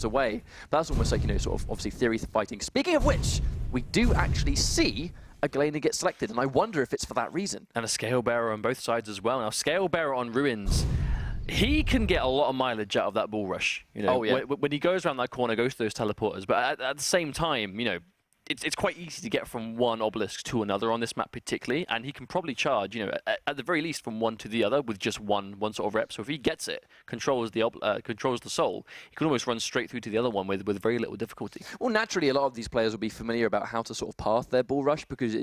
away. That's almost like, sort of obviously theory fighting. Speaking of which, we do actually see a Galena get selected, and I wonder if it's for that reason. And a Scale Bearer on both sides as well. Now, Scale Bearer on Ruins, he can get a lot of mileage out of that bull rush. Oh, yeah. When he goes around that corner, goes to those teleporters, but at the same time, it's quite easy to get from one obelisk to another on this map particularly, and he can probably charge, at the very least from one to the other with just one sort of rep. So if he gets it, controls the soul, he can almost run straight through to the other one with very little difficulty. Well, naturally, a lot of these players will be familiar about how to sort of path their bull rush, because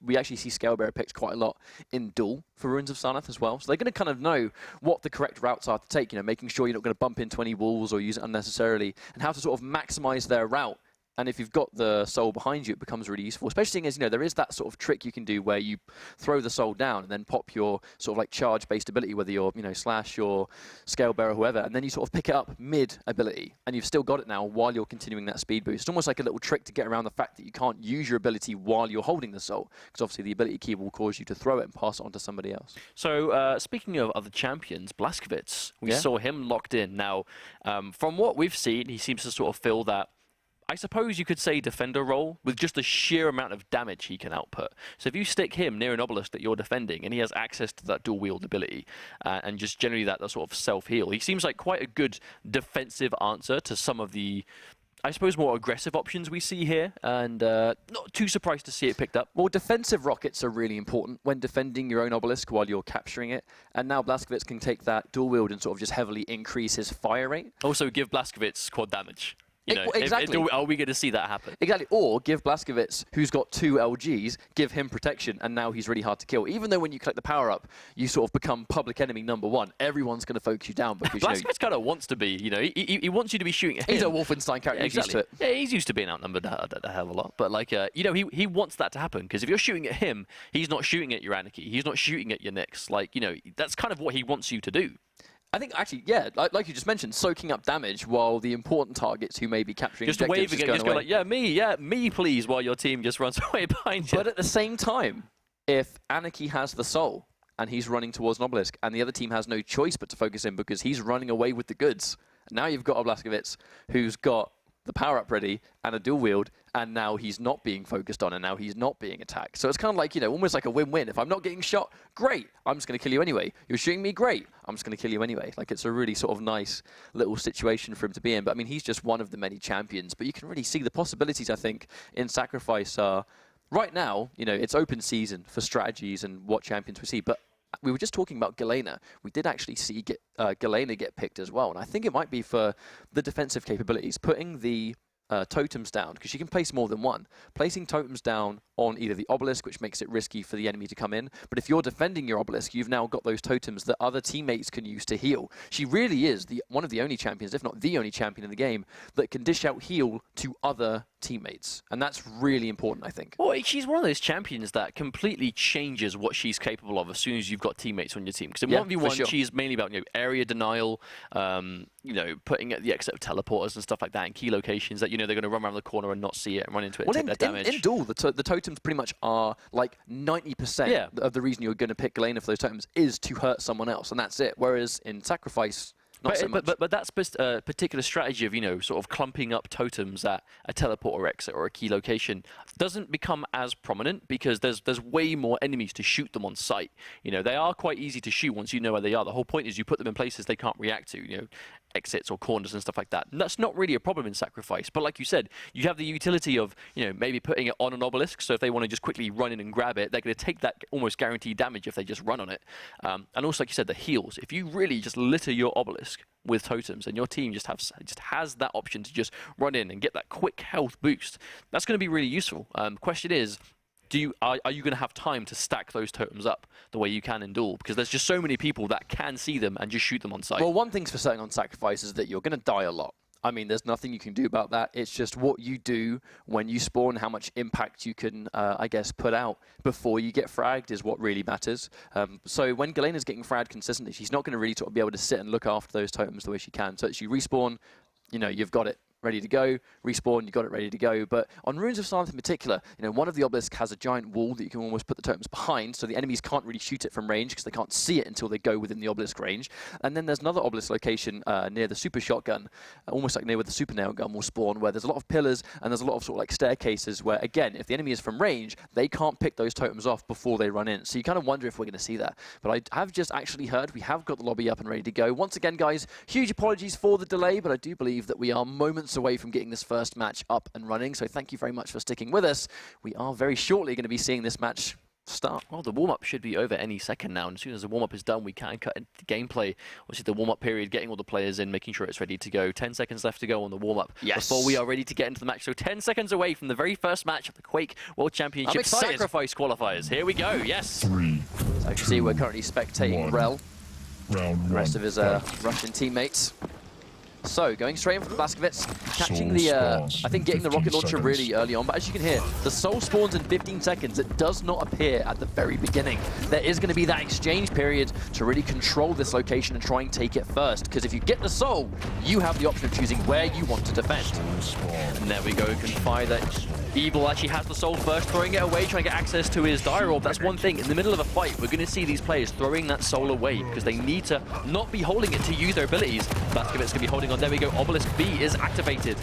we actually see Scale Bearer picked quite a lot in duel for Ruins of Sarnath as well. So they're going to kind of know what the correct routes are to take, making sure you're not going to bump into any walls or use it unnecessarily, and how to sort of maximize their route. And if you've got the soul behind you, it becomes really useful. Especially seeing as, there is that sort of trick you can do where you throw the soul down and then pop your sort of like charge-based ability, whether you're, Slash or Scale Bearer, whoever, and then you sort of pick it up mid-ability. And you've still got it now while you're continuing that speed boost. It's almost like a little trick to get around the fact that you can't use your ability while you're holding the soul, because obviously the ability key will cause you to throw it and pass it on to somebody else. So, speaking of other champions, Blazkowicz, we saw him locked in. Now, from what we've seen, he seems to sort of fill that, I suppose you could say, defender role with just the sheer amount of damage he can output. So if you stick him near an obelisk that you're defending and he has access to that dual wield ability and just generally that sort of self-heal, he seems like quite a good defensive answer to some of the, I suppose, more aggressive options we see here, and not too surprised to see it picked up. Well, defensive rockets are really important when defending your own obelisk while you're capturing it, and now Blazkowicz can take that dual wield and sort of just heavily increase his fire rate. Also give Blazkowicz quad damage. Exactly. Are we going to see that happen? Exactly. Or give Blazkowicz, who's got 2 LGs, give him protection, and now he's really hard to kill. Even though when you collect the power-up, you sort of become public enemy #1. Everyone's going to focus you down because Blazkowicz kind of wants to be. He wants you to be shooting at him. He's a Wolfenstein character. Yeah, exactly. He's used to it. Yeah, he's used to being outnumbered a hell of a lot. But he wants that to happen, because if you're shooting at him, he's not shooting at your Anarchy. He's not shooting at your Nyx. That's kind of what he wants you to do. I think, actually, yeah, like you just mentioned, soaking up damage while the important targets who may be capturing just wave again, just go like, yeah, me, please, while your team just runs away behind you. But at the same time, if Anarchy has the soul and he's running towards an obelisk and the other team has no choice but to focus him because he's running away with the goods, now you've got a Blazkowicz who's got the power-up ready and a dual wield, and now he's not being focused on, and now he's not being attacked. So it's kind of like, almost like a win-win. If I'm not getting shot, great, I'm just going to kill you anyway. You're shooting me, great, I'm just going to kill you anyway. Like, it's a really sort of nice little situation for him to be in. But I mean, he's just one of the many champions, but you can really see the possibilities, I think, in Sacrifice are, right now, it's open season for strategies and what champions we see, but we were just talking about Galena. We did actually see Galena get picked as well, and I think it might be for the defensive capabilities, putting the totems down, because you can place more than one. Placing totems down on either the obelisk, which makes it risky for the enemy to come in, but if you're defending your obelisk, you've now got those totems that other teammates can use to heal. She really is one of the only champions, if not the only champion in the game, that can dish out heal to other teammates, and that's really important, I think. Well, she's one of those champions that completely changes what she's capable of as soon as you've got teammates on your team. Because in 1v1, she's mainly about area denial, putting at the exit of teleporters and stuff like that, in key locations that they're going to run around the corner and not see it and run into it and take that damage. In duel, the totems pretty much are like 90% of the reason you're going to pick Galena for those totems is to hurt someone else, and that's it. Whereas in Sacrifice, But that's a particular strategy of, sort of clumping up totems at a teleporter exit or a key location doesn't become as prominent because there's way more enemies to shoot them on sight. They are quite easy to shoot once you know where they are. The whole point is you put them in places they can't react to, exits or corners and stuff like that. And that's not really a problem in Sacrifice. But like you said, you have the utility of, maybe putting it on an obelisk. So if they want to just quickly run in and grab it, they're going to take that almost guaranteed damage if they just run on it. And also, like you said, the heals. If you really just litter your obelisk with totems and your team just has that option to just run in and get that quick health boost, that's going to be really useful. Question is, are you going to have time to stack those totems up the way you can in duel? Because there's just so many people that can see them and just shoot them on sight. Well, one thing's for certain on Sacrifice is that you're going to die a lot. I mean, there's nothing you can do about that. It's just what you do when you spawn, how much impact you can, I guess, put out before you get fragged is what really matters. So when Galena's getting fragged consistently, she's not going to really sort of be able to sit and look after those totems the way she can. So as you respawn, you've got it. ready to go, respawn, you got it ready to go. But on Ruins of Silence in particular, you know, one of the obelisk has a giant wall that you can almost put the totems behind, so the enemies can't really shoot it from range because they can't see it until they go within the obelisk range. And then there's another obelisk location near the super shotgun, almost like near where the super nail gun will spawn, where there's a lot of pillars and there's a lot of sort of like staircases where, again, if the enemy is from range, they can't pick those totems off before they run in. So you kind of wonder if we're going to see that. But I have just actually heard we have got the lobby up and ready to go. Once again, guys, huge apologies for the delay, but I do believe that we are moments away from getting this first match up and running. So thank you very much for sticking with us. We are very shortly going to be seeing this match start. Well, the warm-up should be over any second now, and as soon as the warm-up is done, we can cut into gameplay. Obviously, the warm-up period, getting all the players in, making sure it's ready to go. 10 seconds left to go on the warm-up before we are ready to get into the match. So 10 seconds away from the very first match of the Quake World Championship Sacrifice Qualifiers. Here we go, yes! 3. So you see, we're currently spectating Rel, the rest of his Russian teammates. So, going straight in for the Blaskovets, catching the, I think getting the rocket launcher really early on, but as you can hear, the soul spawns in 15 seconds. It does not appear at the very beginning. There is going to be that exchange period to really control this location and try and take it first, because if you get the soul, you have the option of choosing where you want to defend. And there we go, can fire that. Evil actually has the soul first, throwing it away, trying to get access to his dire orb. That's one thing. In the middle of a fight, we're going to see these players throwing that soul away because they need to not be holding it to use their abilities. Blaskovets going to be holding on. There we go. Obelisk B is activated.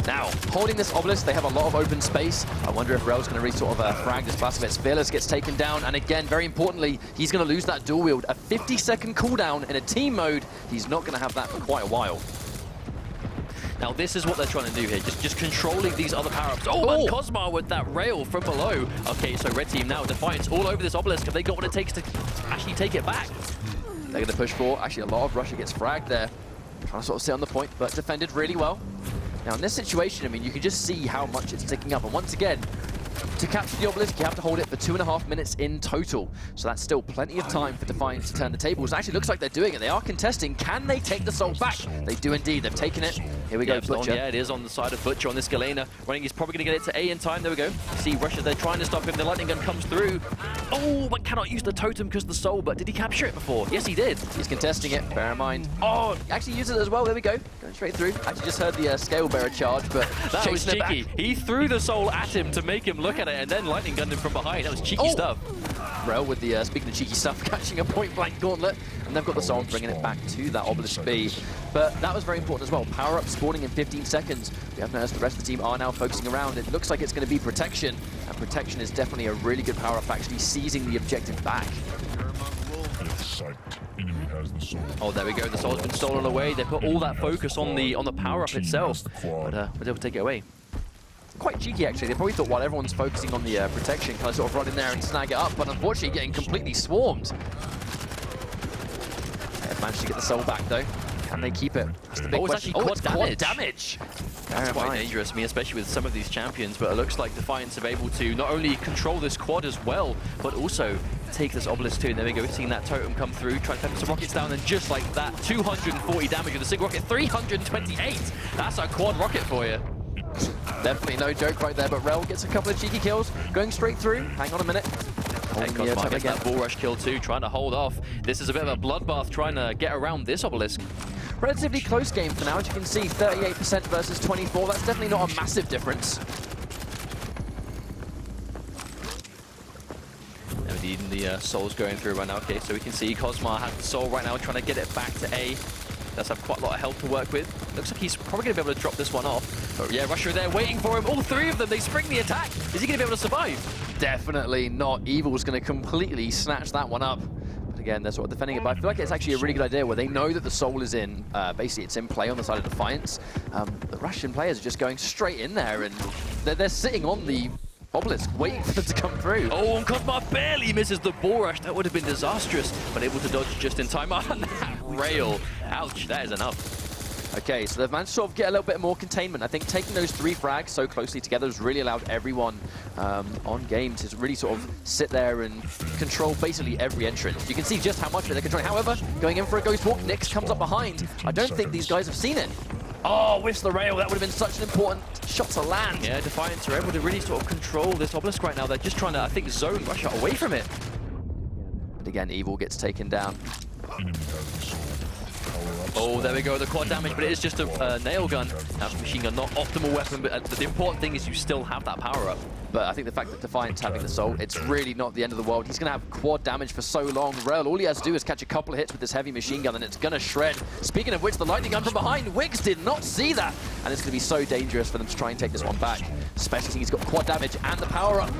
Now, holding this obelisk, they have a lot of open space. I wonder if Rel's going to really sort of frag this Blaskovets. Fearless gets taken down, and again, very importantly, he's going to lose that dual wield. A 50-second cooldown in a team mode. He's not going to have that for quite a while. Now this is what they're trying to do here, just controlling these other power-ups. Oh, and Cosmar with that rail from below. Okay, so red team now, Defiance all over this obelisk. Have they got what it takes to actually take it back? They're going to push for. Actually, a lot of Russia gets fragged there. Trying to sort of sit on the point, but defended really well. Now in this situation, I mean, you can just see how much it's ticking up. And once again, to capture the obelisk, you have to hold it for 2.5 minutes in total. So that's still plenty of time for Defiance to turn the tables. It actually looks like they're doing it. They are contesting. Can they take the soul back? They do indeed. They've taken it. Here we go, Butcher. Yeah, it is on the side of Butcher on this Galena. Running, he's probably going to get it to A in time. There we go. See Russia, they're trying to stop him. The lightning gun comes through. Oh, but cannot use the totem because of the soul. But did he capture it before? Yes, he did. He's contesting it, bear in mind. Oh, actually used it as well. There we go. Going straight through. Actually just heard the scale bearer charge, but that was cheeky. He threw the soul at him to make him look at it, and then lightning gunned him from behind. That was cheeky stuff. Rel with the, speaking of cheeky stuff, catching a point-blank gauntlet, and they've got the soul, bringing it back to that obelisk B. But that was very important as well. Power-up spawning in 15 seconds. We have noticed the rest of the team are now focusing around. It looks like it's going to be protection, and protection is definitely a really good power-up, actually seizing the objective back. Oh, there we go. The soul's been stolen away. They put all that focus on the power-up itself, but we're able to take it away. Quite cheeky, actually. They probably thought while everyone's focusing on the protection, kind of sort of run in there and snag it up, but unfortunately getting completely swarmed. They've managed to get the soul back, though. Can they keep it? That's the big question. It's quad damage. That's quite dangerous, I mean, especially with some of these champions, but it looks like Defiance are able to not only control this quad as well, but also take this obelisk too. And there we go, we've seen that totem come through, trying to pepper some rockets down, and just like that, 240 damage with a single rocket, 328. That's a quad rocket for you. Definitely no joke right there, but Rel gets a couple of cheeky kills, going straight through. Hang on a minute. And Cosmar gets that bull rush kill too, trying to hold off. This is a bit of a bloodbath trying to get around this obelisk. Relatively close game for now, as you can see, 38% versus 24. That's definitely not a massive difference. Even the soul's going through right now. Okay, so we can see Cosmar has the soul right now, trying to get it back to A. Does have quite a lot of health to work with. Looks like he's probably going to be able to drop this one off. But yeah, Russia are there waiting for him. All three of them, they spring the attack. Is he going to be able to survive? Definitely not. Evil's going to completely snatch that one up. But again, they're sort of defending it. But I feel like it's actually a really good idea where they know that the soul is in, basically it's in play on the side of Defiance. The Russian players are just going straight in there, and they're sitting on the obelisk, waiting for them to come through. Oh, and Cosmar barely misses the bull rush. That would have been disastrous, but able to dodge just in time. On that rail. Ouch, that is enough. Okay, so they've managed to sort of get a little bit more containment. I think taking those 3 frags so closely together has really allowed everyone on game to really sort of sit there and control basically every entrance. You can see just how much they're controlling. However, going in for a ghost walk, Nyx comes up behind. I don't think these guys have seen it. Oh, whiffs the rail. That would have been such an important shot to land. Yeah, Defiance are able to really sort of control this obelisk right now. They're just trying to, I think, zone Russia away from it. But again, Evil gets taken down. Oh, there we go, the quad damage, but it is just a nail gun. That's machine gun, not optimal weapon, but the important thing is you still have that power up. But I think the fact that Defiance having the soul, it's really not the end of the world. He's going to have quad damage for so long. Rel, all he has to do is catch a couple of hits with this heavy machine gun and it's going to shred. Speaking of which, the lightning gun from behind, Wiggs did not see that. And it's going to be so dangerous for them to try and take this one back. Especially since he's got quad damage and the power up.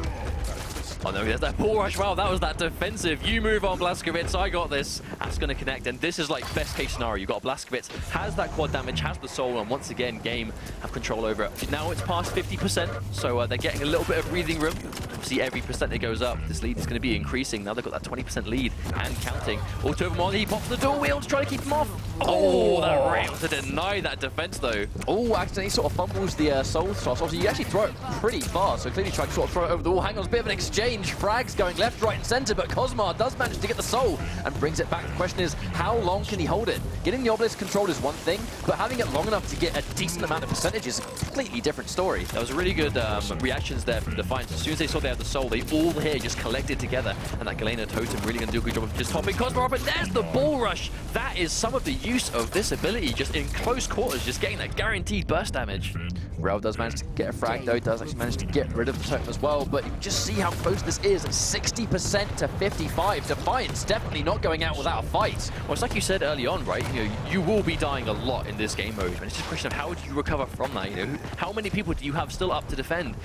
Oh no, there's that bull rush. Wow, that was that defensive. You move on, Blazkowicz. I got this. That's going to connect. And this is like best case scenario. You've got Blazkowicz, has that quad damage, has the soul, and once again, Game have control over it. Now it's past 50%, so they're getting a little bit of breathing room. Obviously, every percent that goes up, this lead is going to be increasing. Now they've got that 20% lead and counting. Auto him on, he pops the dual wheel to try to keep him off. Oh, that rail to deny that defense, though. Oh, accidentally sort of fumbles the soul toss. Obviously, you actually throw it pretty fast, so clearly tried to sort of throw it over the wall. Hang on, it's a bit of an exchange. Frags going left, right, and center, but Cosmar does manage to get the soul and brings it back. The question is, how long can he hold it? Getting the obelisk controlled is one thing, but having it long enough to get a decent amount of percentage is a completely different story. That was really good reactions there from Defiance. As soon as they saw they had the soul, they all here just collected together, and that Galena totem really going to do a good job of just hopping Cosmar up, and there's the bull rush. That is some of the use of this ability, just in close quarters, just getting that guaranteed burst damage. Rel does manage to get a frag though, does actually manage to get rid of the totem as well, but you just see how close this is, 60% to 55. Defiance definitely not going out without a fight. Well, it's like you said early on, right? You know, you will be dying a lot in this game mode, and it's just a question of how do you recover from that, you know? How many people do you have still up to defend?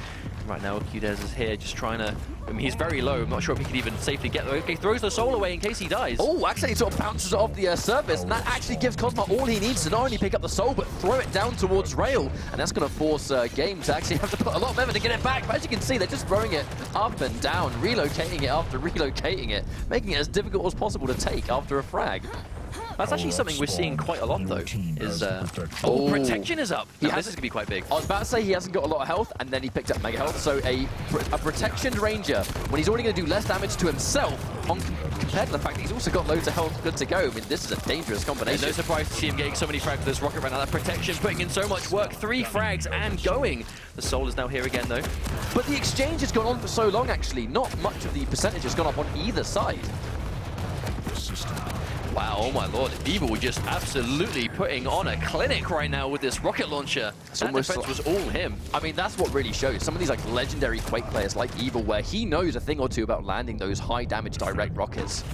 Right now, QDez is here just trying to... I mean, he's very low. I'm not sure if he can even safely get there. Okay, throws the soul away in case he dies. Oh, actually, he sort of bounces it off the surface, and that actually gives Cosmar all he needs to not only pick up the soul, but throw it down towards Rail. And that's going to force Game to actually have to put a lot of effort to get it back. But as you can see, they're just throwing it up and down, relocating it after relocating it, making it as difficult as possible to take after a frag. That's actually something we're seeing quite a lot, though, is... protection is up. Now, this is going to be quite big. I was about to say he hasn't got a lot of health, and then he picked up mega health. So a protectioned ranger, when he's already going to do less damage to himself, compared to the fact that he's also got loads of health good to go. I mean, this is a dangerous combination. No surprise to see him getting so many frags with this rocket right now. That protection, putting in so much work. 3 frags and going. The soul is now here again, though. But the exchange has gone on for so long, actually. Not much of the percentage has gone up on either side. Wow, oh my lord, Evil just absolutely putting on a clinic right now with this rocket launcher. That defense was all him. I mean, that's what really shows. Some of these like legendary Quake players like Evil, where he knows a thing or two about landing those high damage direct rockets.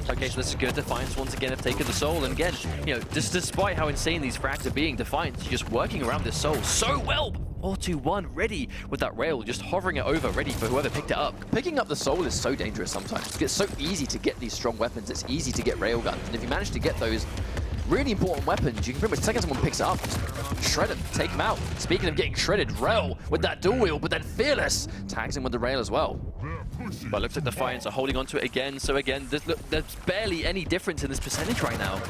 Okay, so this is good. Defiance once again have taken the soul, and again, you know, just despite how insane these frags are being, Defiance just working around this soul so well. 4-2-1, ready with that rail, just hovering it over, ready for whoever picked it up. Picking up the soul is so dangerous sometimes. It's so easy to get these strong weapons. It's easy to get rail guns, and if you manage to get those really important weapons, you can pretty much take someone picks it up, just shred him, take him out. Speaking of getting shredded, Rel with that dual wheel, but then Fearless tags him with the rail as well. But looks like Defiance are holding on to it again. So again, there's barely any difference in this percentage right now.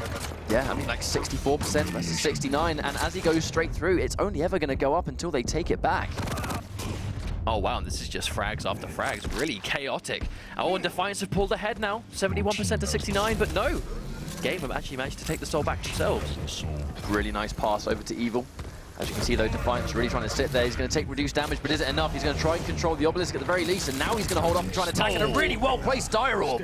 Yeah, I mean like 64% versus 69, and as he goes straight through, it's only ever going to go up until they take it back. Oh wow, and this is just frags after frags, really chaotic. Oh, and Defiance have pulled ahead now, 71% to 69, but no. Game have actually managed to take the soul back themselves. Really nice pass over to Evil. As you can see though, Defiance really trying to sit there. He's going to take reduced damage, but is it enough? He's going to try and control the obelisk at the very least, and now he's going to hold up and try and attack, and a really well-placed Dire Orb.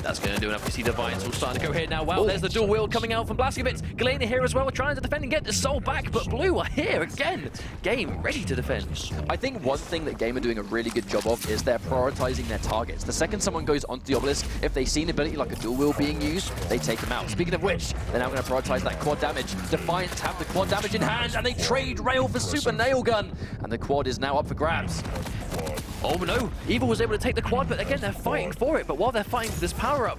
That's going to do enough. You see Defiance all starting to go here now. Wow, there's the dual wield coming out from Blazkowicz. Galena here as well, trying to defend and get the soul back, but Blue are here again. Game ready to defend. I think one thing that Game are doing a really good job of is they're prioritizing their targets. The second someone goes onto the obelisk, if they see an ability like a dual wield being used, they take them out. Speaking of which, they're now going to prioritize that quad damage. Defiance have the quad damage in hand, and they trade rail for super nail gun, and the quad is now up for grabs. Oh no, Evil was able to take the quad, but again they're fighting for it. But while they're fighting for this power up,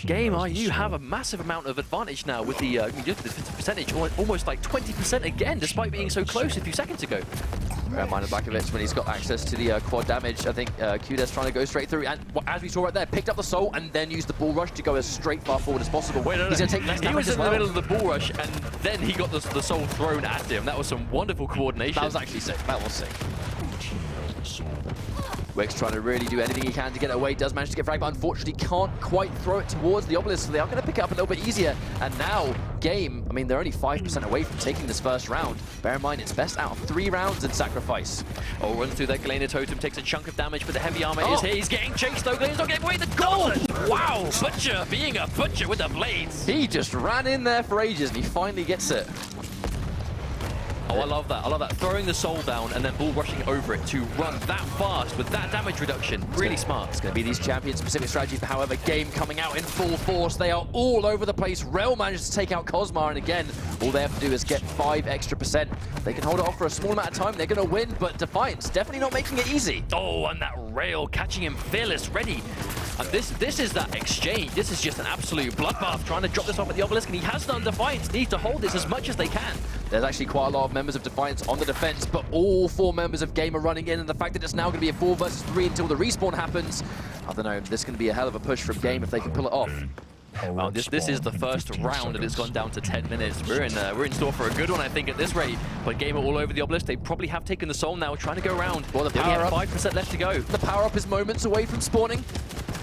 Game RU have a massive amount of advantage now with the percentage, almost like 20% again, despite being so close a few seconds ago. Mind Blazkowicz when he's got access to the quad damage. I think QDez trying to go straight through, and as we saw right there, picked up the soul and then used the bull rush to go as straight far forward as possible. Wait, no. He's going to take less damage. He was in the middle of the bull rush, and then he got the soul thrown at him. That was some wonderful coordination. That was actually sick. That was sick. Quake's trying to really do anything he can to get it away. Does manage to get fragged, but unfortunately can't quite throw it towards the obelisk. So they are going to pick it up a little bit easier. And now, Game, I mean, they're only 5% away from taking this first round. Bear in mind, it's best out of 3 rounds in Sacrifice. Oh, runs through that Galena totem, takes a chunk of damage, but the heavy armor is here. He's getting chased though. Galena's not getting away. The gauntlet! Wow! Butcher being a butcher with the blades. He just ran in there for ages and he finally gets it. Oh, I love that. I love that. Throwing the soul down and then bull rushing over it to run that fast with that damage reduction. Really smart. It's going to be these champion-specific strategies, but however, Game coming out in full force. They are all over the place. Rel manages to take out Cosmar, and again, all they have to do is get 5 extra %. They can hold it off for a small amount of time. They're going to win, but Defiance definitely not making it easy. Oh, and that Rail catching him fearless, ready. And this is that exchange. This is just an absolute bloodbath trying to drop this off at the obelisk, and he has done. Defiance need to hold this as much as they can. There's actually quite a lot of members of Defiance on the defense, but all 4 members of Game are running in, and the fact that it's now going to be a 4 versus 3 until the respawn happens, I don't know, this is going to be a hell of a push from Game if they can pull it off. Well, this is the first round, and it's gone down to 10 minutes. We're in store for a good one, I think, at this rate. But Game are all over the obelisk. They probably have taken the soul now, trying to go around. Well, the power up, 5% left to go. The power up is moments away from spawning.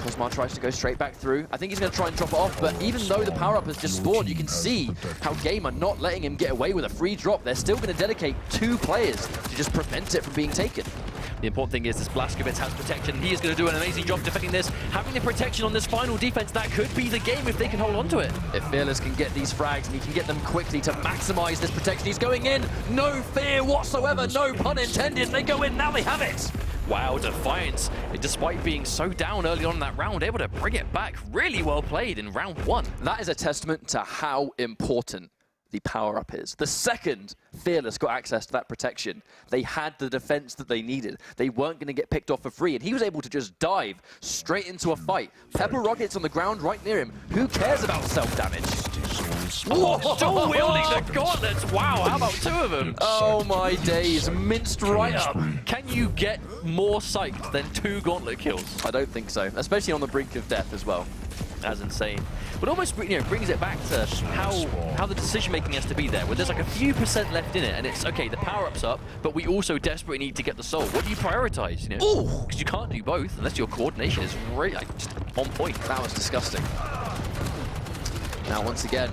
Cosmar tries to go straight back through. I think he's going to try and drop it off, but even though the power-up has just spawned, you can see how Game are not letting him get away with a free drop. They're still going to dedicate 2 players to just prevent it from being taken. The important thing is this Blazkowicz has protection. He is going to do an amazing job defending this. Having the protection on this final defense, that could be the game if they can hold on to it. If Fearless can get these frags and he can get them quickly to maximize this protection, he's going in. No fear whatsoever, no pun intended. They go in, now they have it. Wow, Defiance, despite being so down early on in that round, able to bring it back. Really well played in round 1. That is a testament to how important the power-up is. The second Fearless got access to that protection, they had the defense that they needed. They weren't going to get picked off for free, and he was able to just dive straight into a fight. Pepper Rockets on the ground right near him. Who cares about self-damage? Dual wielding the gauntlets. Wow, how about 2 of them? Oh my days, minced right up. Can you get more psyched than 2 gauntlet kills? I don't think so, especially on the brink of death as well. That's insane. But almost, you know, brings it back to how the decision making has to be there, where there's like a few % left in it, and it's okay, the power up's up, but we also desperately need to get the soul. What do you prioritize? You know, because you can't do both unless your coordination is really like, just on point. That was disgusting. Now once again,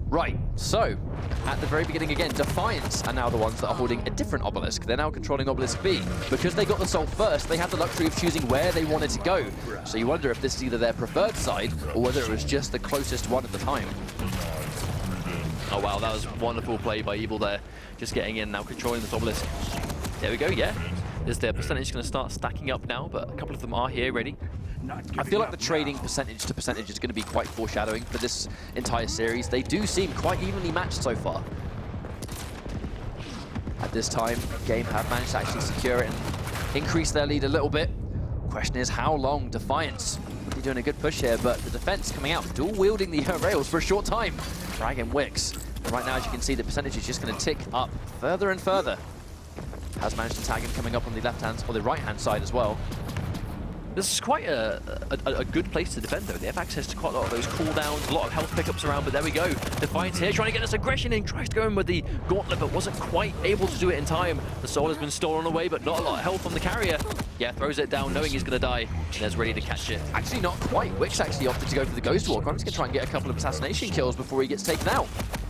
right, so at the very beginning again, Defiance are now the ones that are holding a different obelisk. They're now controlling obelisk B. Because they got the soul first, they had the luxury of choosing where they wanted to go. So you wonder if this is either their preferred side or whether it was just the closest one at the time. Oh wow, that was wonderful play by Evil there. Just getting in now, controlling this obelisk. There we go, yeah. Their percentage going to start stacking up now, but a couple of them are here ready. I feel like the trading percentage to percentage is going to be quite foreshadowing for this entire series. They do seem quite evenly matched so far. At this time, Game have managed to actually secure it and increase their lead a little bit. Question is how long? Defiance really doing a good push here, but the defense coming out, dual wielding the rails for a short time. Dragon Wicks. And right now, as you can see, the percentage is just going to tick up further and further. Has managed to tag him coming up on the left-hand or the right-hand side as well. This is quite a good place to defend, though. They have access to quite a lot of those cooldowns, a lot of health pickups around, but there we go. Defiance here, trying to get this aggression in, tries to go in with the gauntlet, but wasn't quite able to do it in time. The soul has been stolen away, but not a lot of health on the carrier. Yeah, throws it down, knowing he's going to die, and is ready to catch it. Actually, not quite. Wicks actually opted to go for the Ghost Walk. I'm just going to try and get a couple of assassination kills before he gets taken out.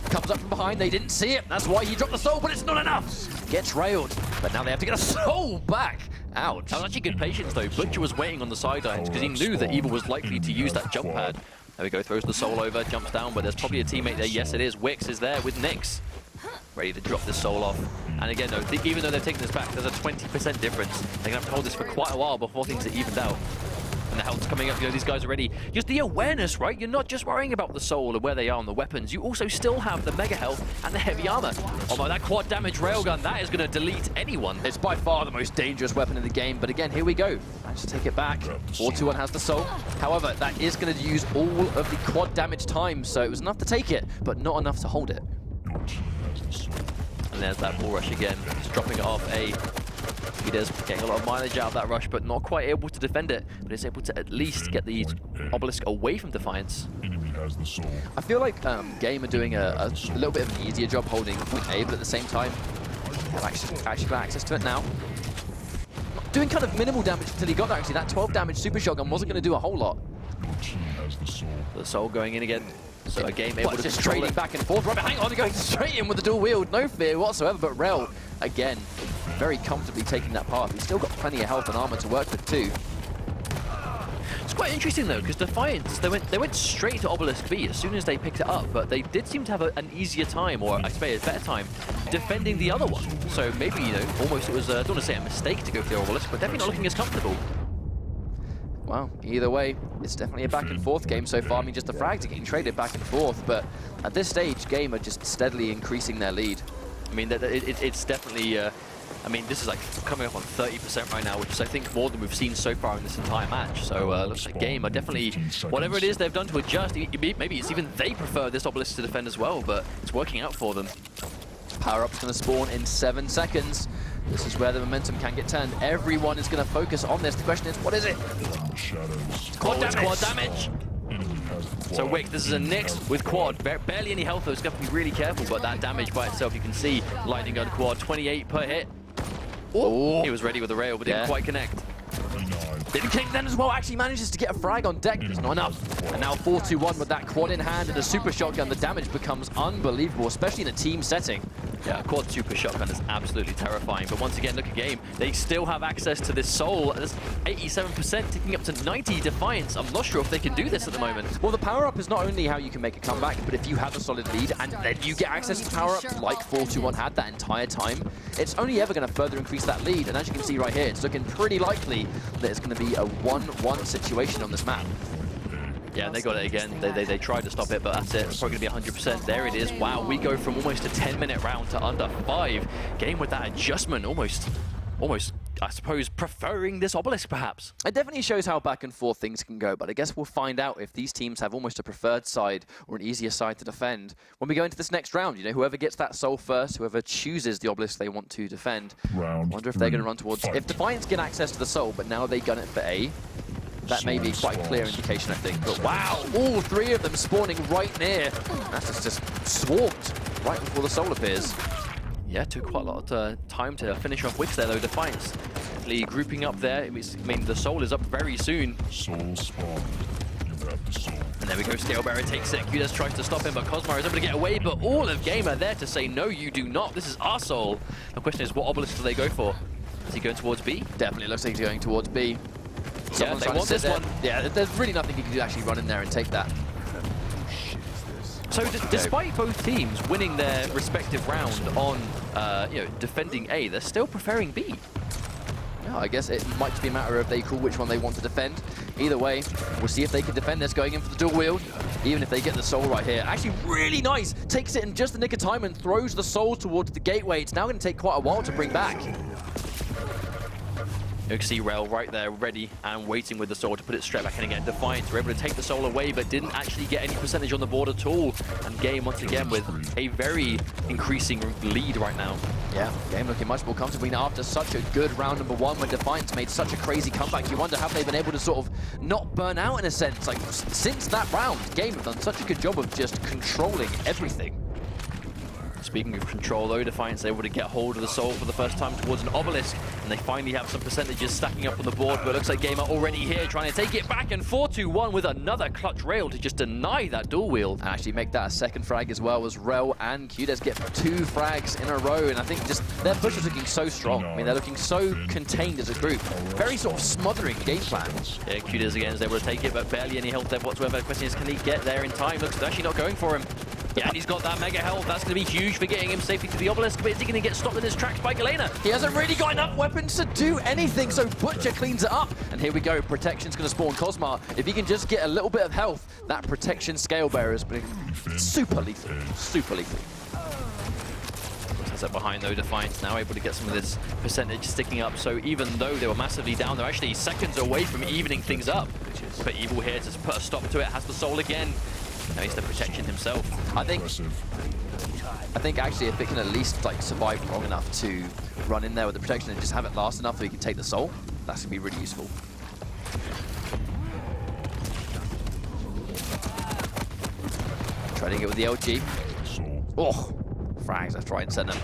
Comes up from behind, they didn't see it. That's why he dropped the soul, but it's not enough. Gets railed, but now they have to get a soul back. Ouch. That was actually good patience, though. Butcher was waiting on the sidelines because he knew that Evil was likely to use that jump pad. There we go, throws the soul over, jumps down, but there's probably a teammate there. Yes, it is. Wicks is there with Nyx, ready to drop this soul off. And again, though, even though they're taking this back, there's a 20% difference. They're going to have to hold this for quite a while before things are evened out. And the health's coming up, you know, these guys are ready. Just the awareness, right? You're not just worrying about the soul and where they are on the weapons. You also still have the mega health and the heavy armor. Oh my, that quad damage railgun, that is going to delete anyone. It's by far the most dangerous weapon in the game, but again, here we go. Managed to take it back. 4-2-1 has the soul. However, that is going to use all of the quad damage time, so it was enough to take it, but not enough to hold it. And there's that bull rush again, just dropping it off a... He does getting a lot of mileage out of that rush, but not quite able to defend it. But is able to at least get the obelisk away from Defiance. I feel like Game are doing a little bit of an easier job holding point A, but at the same time, they've actually got access to it now. Not doing kind of minimal damage until he got there, actually. That 12 damage super shotgun wasn't going to do a whole lot. The soul going in again. So a game able to just control trading it. back and forth. Right, hang on, going straight in with the dual wield. No fear whatsoever, but Rel, again, very comfortably taking that path. He's still got plenty of health and armor to work with too. It's quite interesting though, because Defiance, they went straight to Obelisk B as soon as they picked it up, but they did seem to have an easier time, or I suppose a better time, defending the other one. So maybe, you know, almost it was, I don't want to say a mistake to go for the Obelisk, but definitely not looking as comfortable. Well, either way, it's definitely a back and forth game so far. I mean, just the frags are getting traded back and forth, but at this stage, Game are just steadily increasing their lead. I mean, it's definitely, I mean, this is like coming up on 30% right now, which is, I think, more than we've seen so far in this entire match. So, looks like Game are definitely, whatever it is they've done to adjust, maybe it's even they prefer this Obelisk to defend as well, but it's working out for them. Power-up's going to spawn in 7 seconds. This is where the momentum can get turned. Everyone is going to focus on this. The question is, what is it? Quad damage! So Wick, this is a Nyx with quad. Barely any health though, it's got to be really careful, but that damage by itself, you can see lightning gun quad, 28 per hit. Oh, he was ready with the rail, but didn't quite connect. Didn't connect then as well, actually manages to get a frag on deck, it's not enough. And now 4-2-1 with that quad in hand and a super shotgun, the damage becomes unbelievable, especially in a team setting. Yeah, quad super shotgun is absolutely terrifying, but once again, look at Game. They still have access to this soul. There's 87%, ticking up to 90 Defiance. I'm not sure if they can do this at the moment. Well, the power-up is not only how you can make a comeback, but if you have a solid lead and then you get access to power-up like 4-2-1 had that entire time, it's only ever going to further increase that lead. And as you can see right here, it's looking pretty likely that it's going to be a 1-1 situation on this map. Yeah, they got it again. They tried to stop it, but that's it. It's probably going to be 100%. There it is. Wow, we go from almost a 10-minute round to under 5. Game with that adjustment, almost, I suppose, preferring this Obelisk, perhaps. It definitely shows how back and forth things can go, but I guess we'll find out if these teams have almost a preferred side or an easier side to defend when we go into this next round. You know, whoever gets that soul first, whoever chooses the Obelisk they want to defend. I wonder if they're going to run towards... If Defiance get access to the soul, but now they gun it for A, that may be quite a clear indication, I think. But wow, all 3 of them spawning right near. That's just swarmed right before the soul appears. Yeah, took quite a lot of time to finish off Wicks there, though. Defiance definitely grouping up there. I mean, the soul is up very soon. Soul spawn. And there we go, Scalebearer takes it. QWC tries to stop him, but Cosmar is able to get away. But all of Game are there to say, no, you do not. This is our soul. The question is, what Obelisk do they go for? Is he going towards B? Definitely looks like he's going towards B. Yeah, they want this one. Yeah, there's really nothing he can do to actually run in there and take that. So despite both teams winning their respective round on, you know, defending A, they're still preferring B. Yeah, I guess it might just be a matter of they call which one they want to defend. Either way, we'll see if they can defend this going in for the dual wield, even if they get the soul right here. Actually, really nice. Takes it in just the nick of time and throws the soul towards the gateway. It's now going to take quite a while to bring back. You can see Rel right there, ready and waiting with the soul to put it straight back in again. Defiance were able to take the soul away, but didn't actually get any percentage on the board at all. And Game, once again, with a very increasing lead right now. Yeah, Game looking much more comfortable after such a good round number 1 when Defiance made such a crazy comeback. You wonder, have they been able to sort of not burn out in a sense? Like, since that round, Game have done such a good job of just controlling everything. Speaking of control, though, Defiance able to get hold of the soul for the first time towards an Obelisk, and they finally have some percentages stacking up on the board, but it looks like Game are already here trying to take it back, and 4-2-1 with another clutch rail to just deny that dual wield. And actually make that a second frag as well, as Rel and QWC get 2 frags in a row, and I think just their push is looking so strong. I mean, they're looking so contained as a group. Very sort of smothering game plan. Yeah, QWC again is able to take it, but barely any health there whatsoever. The question is, can he get there in time? Looks like actually not going for him. Yeah, and he's got that mega health. That's going to be huge for getting him safely to the Obelisk, but is he going to get stopped in his tracks by Galena? He hasn't really got enough weapons to do anything, so Butcher cleans it up. And here we go, Protection's going to spawn Cosmar. If he can just get a little bit of health, that Protection Scalebearer is super lethal, super lethal. That's up behind though, Defiance now able to get some of this percentage sticking up, so even though they were massively down, they're actually seconds away from evening things up. But Evil here to put a stop to it, has the soul again. Now he's the Protection himself. I think actually if it can at least like survive long enough to run in there with the Protection and just have it last enough so he can take the soul, that's going to be really useful. Trying to get with the LG. Oh, frags, let's try and send them.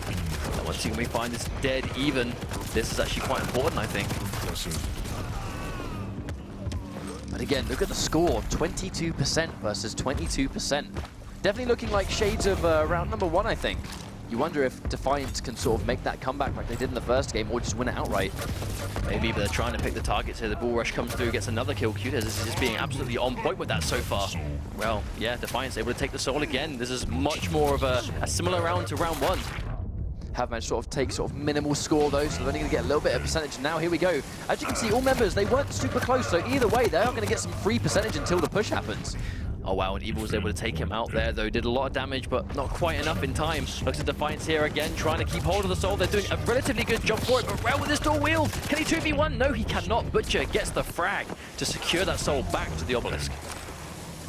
And once we find this dead even, this is actually quite important, I think. And again, look at the score, 22% versus 22%. Definitely looking like shades of round number 1, I think. You wonder if Defiance can sort of make that comeback like they did in the first game, or just win it outright. Maybe, but they're trying to pick the targets here. The bull rush comes through, gets another kill. Qtez is just being absolutely on point with that so far. Well, yeah, Defiance able to take the soul again. This is much more of a similar round to round 1. Have managed to sort of take sort of minimal score though, so they're only going to get a little bit of percentage. Now here we go. As you can see, all members, they weren't super close, so either way, they are going to get some free percentage until the push happens. Oh wow, and Evil was able to take him out there though. Did a lot of damage, but not quite enough in time. Looks at Defiance here again, trying to keep hold of the soul. They're doing a relatively good job for it, but Rel with this dual wield. Can he 2v1? No, he cannot. Butcher gets the frag to secure that soul back to the obelisk.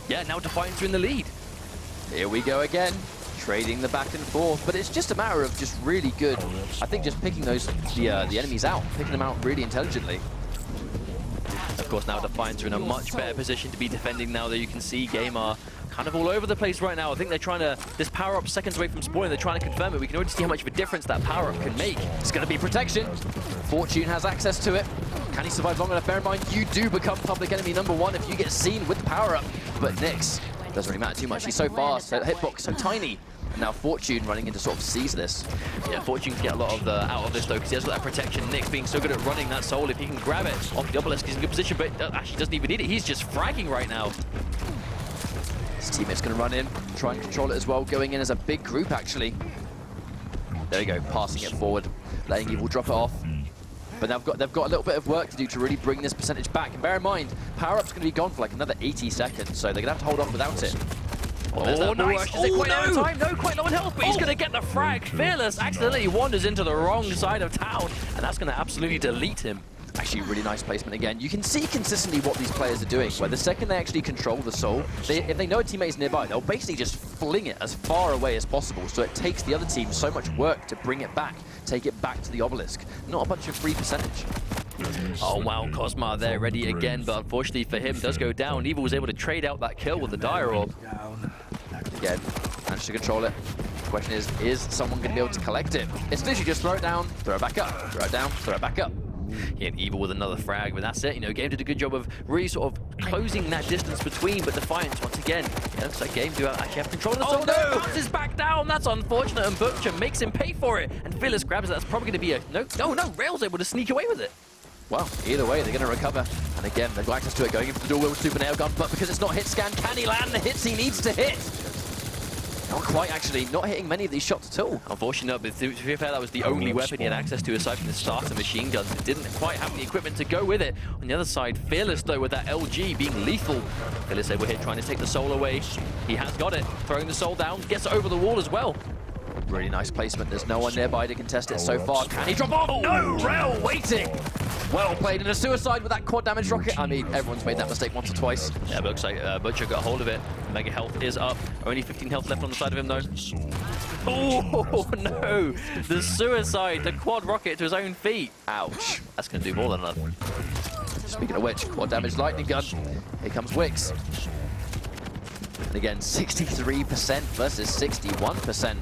Yeah, now Defiance are in the lead. Here we go again. Trading the back and forth, but it's just a matter of just really good, I think, just picking the enemies out, picking them out really intelligently. Of course, now Defiance are in a much better position to be defending now that you can see Game are kind of all over the place right now. I think they're trying to, this power-up seconds away from spawning, they're trying to confirm it. We can already see how much of a difference that power-up can make. It's going to be protection. Fortune has access to it. Can he survive long enough? Bear in mind, you do become public enemy number 1 if you get seen with the power-up. But Nyx, doesn't really matter too much. He's so fast, that hitbox so tiny. Now Fortune running in to sort of seize this. Yeah, Fortune can get a lot of out of this though, because he has got that protection. Nyx being so good at running that soul, if he can grab it off the obelisk, he's in good position, but actually doesn't even need it. He's just fragging right now. His teammate's going to run in, try and control it as well, going in as a big group actually. There we go, passing it forward, letting Evil drop it off. But they've got a little bit of work to do to really bring this percentage back. And bear in mind, power-up's going to be gone for like another 80 seconds, so they're going to have to hold off without it. Oh, nice! Is it quite out of time? No, quite low on health, but he's going to get the frag. Fearless accidentally wanders into the wrong side of town, and that's going to absolutely delete him. Actually, really nice placement again. You can see consistently what these players are doing, where the second they actually control the soul, if they know a teammate is nearby, they'll basically just fling it as far away as possible, so it takes the other team so much work to bring it back, take it back to the obelisk. Not a bunch of free percentage. Oh wow, Cosma there ready again, but unfortunately for him does go down. Evil was able to trade out that kill with the Dire Orb. Again, managed to control it. The question is someone going to be able to collect it? It's literally just throw it down, throw it back up, throw it down, throw it back up. Yeah, Evil with another frag, but that's it. You know, Game did a good job of really sort of closing that distance between, but Defiance once again. Yeah, looks like Game do actually have control of the soul. No! Bounces back down. That's unfortunate, and Butcher makes him pay for it. And Fearless grabs it. That's probably going to be a no. Rail's able to sneak away with it. Well, either way, they're going to recover. And again, they've got access to it, going in for the dual wield super nail gun, but because it's not hit scan, can he land the hits he needs to hit? Not quite, actually. Not hitting many of these shots at all. Unfortunately, but to be fair, that was the only weapon he had access to aside from the starter machine guns. It didn't quite have the equipment to go with it. On the other side, Fearless, though, with that LG being lethal. Fearless able here trying to take the soul away. He has got it. Throwing the soul down. Gets it over the wall as well. Really nice placement. There's no one nearby to contest it so far. Can he drop off? Oh. No! Rel waiting! Well played. And a suicide with that quad damage rocket. I mean, everyone's made that mistake once or twice. Yeah, but looks like Butcher got a hold of it. Mega health is up. Only 15 health left on the side of him, though. Oh, no! The suicide, the quad rocket to his own feet. Ouch. That's going to do more than enough. Speaking of which, quad damage lightning gun. Here comes Wix. And again, 63% versus 61%.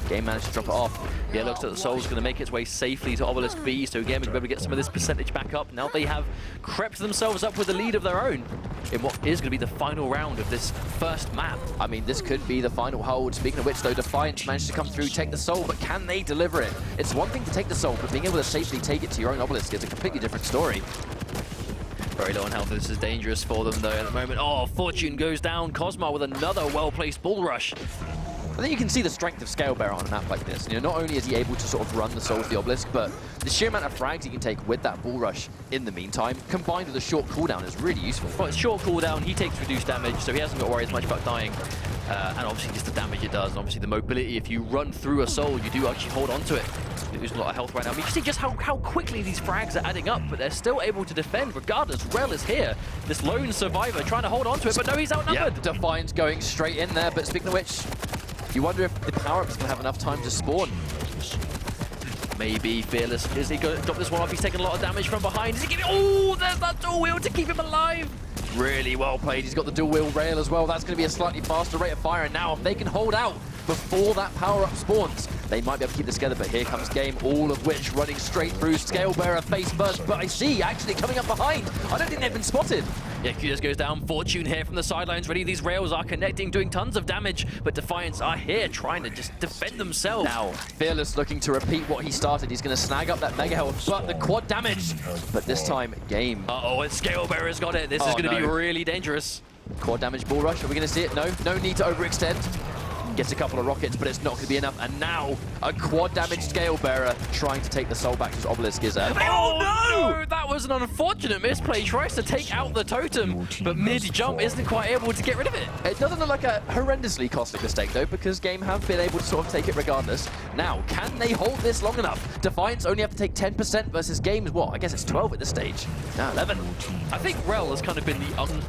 Game managed to drop it off. Yeah, looks like the soul's going to make its way safely to Obelisk B, so Game will be able to get some of this percentage back up. Now they have crept themselves up with a lead of their own in what is going to be the final round of this first map. I mean, this could be the final hold. Speaking of which, though, Defiance managed to come through, take the soul, but can they deliver it? It's one thing to take the soul, but being able to safely take it to your own Obelisk is a completely different story. Very low on health. This is dangerous for them, though, at the moment. Oh, Fortune goes down. Cosma with another well-placed bull rush. I think you can see the strength of Scalebearer on a map like this. You know, not only is he able to sort of run the soul to the obelisk, but the sheer amount of frags he can take with that bull rush in the meantime, combined with a short cooldown, is really useful. Well, it's short cooldown, he takes reduced damage, so he hasn't got to worry as much about dying. And obviously just the damage it does, and obviously the mobility. If you run through a soul, you do actually hold on to it. Losing a lot of health right now. I mean, you can see just how quickly these frags are adding up, but they're still able to defend regardless. Rel is here, this lone survivor trying to hold on to it, but no, he's outnumbered. Yeah, Defiance going straight in there, but speaking of which, you wonder if the power-up is going to have enough time to spawn. Maybe Fearless. Is he going to drop this one off? He's taking a lot of damage from behind. Is he giving... Oh, there's that dual wheel to keep him alive. Really well played. He's got the dual wheel rail as well. That's going to be a slightly faster rate of fire. And now if they can hold out before that power-up spawns. They might be able to keep this together, but here comes Game, all of which running straight through. Scalebearer face first, but I see actually coming up behind. I don't think they've been spotted. Yeah, QWC goes down. Fortune here from the sidelines. Really, these rails are connecting, doing tons of damage, but Defiance are here trying to just defend themselves. Now, Fearless looking to repeat what he started. He's going to snag up that mega health, but the quad damage. But this time, Game. Uh-oh, and Scalebearer's got it. This is going to be really dangerous. Quad damage bull rush. Are we going to see it? No. No need to overextend. Gets a couple of rockets, but it's not going to be enough. And now, a quad damage Scalebearer trying to take the soul back to his obelisk is at. Oh no! That was an unfortunate misplay. Tries to take out the totem, but mid-jump isn't quite able to get rid of it. It doesn't look like a horrendously costly mistake, though, because Game have been able to sort of take it regardless. Now, can they hold this long enough? Defiance only have to take 10% versus Game's what? I guess it's 12 at this stage. Now 11. I think Rel has kind of been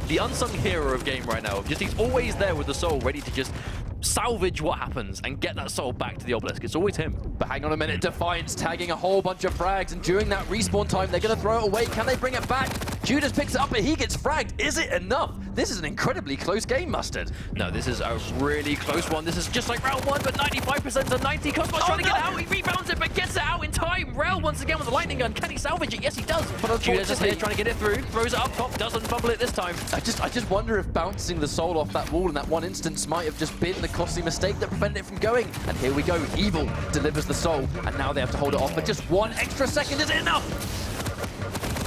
the unsung hero of Game right now. Just he's always there with the soul, ready to just salvage what happens and get that soul back to the obelisk. It's always him. But hang on a minute, Defiance tagging a whole bunch of frags, and during that respawn time, they're going to throw it away. Can they bring it back? Judas picks it up, but he gets fragged. Is it enough? This is an incredibly close game, Mustard. No, this is a really close one. This is just like round one, but 95% to 90. Cosmos trying to get out. He rebounds it, but gets it out in time. Rel once again with the lightning gun. Can he salvage it? Yes, he does. But Judas is here trying to get it through. Throws it up top. Doesn't fumble it this time. I just wonder if bouncing the soul off that wall in that one instance might have just been the costly mistake that prevented it from going. And here we go. Evil delivers the soul, and now they have to hold it off for just 1 extra second. Is it enough?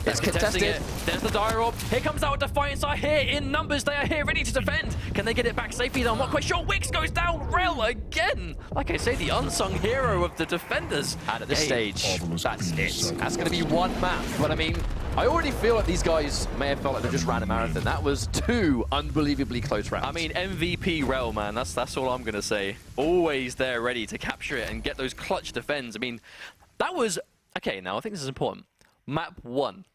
It's contested. There's the dire orb. Here comes our Defiance are here in numbers. They are here ready to defend. Can they get it back safely? I'm not quite sure. Wix goes down. Rel again. Like I say, the unsung hero of the defenders. And at this stage, that's it. That's going to be one map. But I mean, I already feel like these guys may have felt like they just ran a marathon. That was 2 unbelievably close rounds. I mean, MVP Rel, man. That's all I'm going to say. Always there ready to capture it and get those clutch defends. I mean, that was... Okay, now I think this is important. Map 1.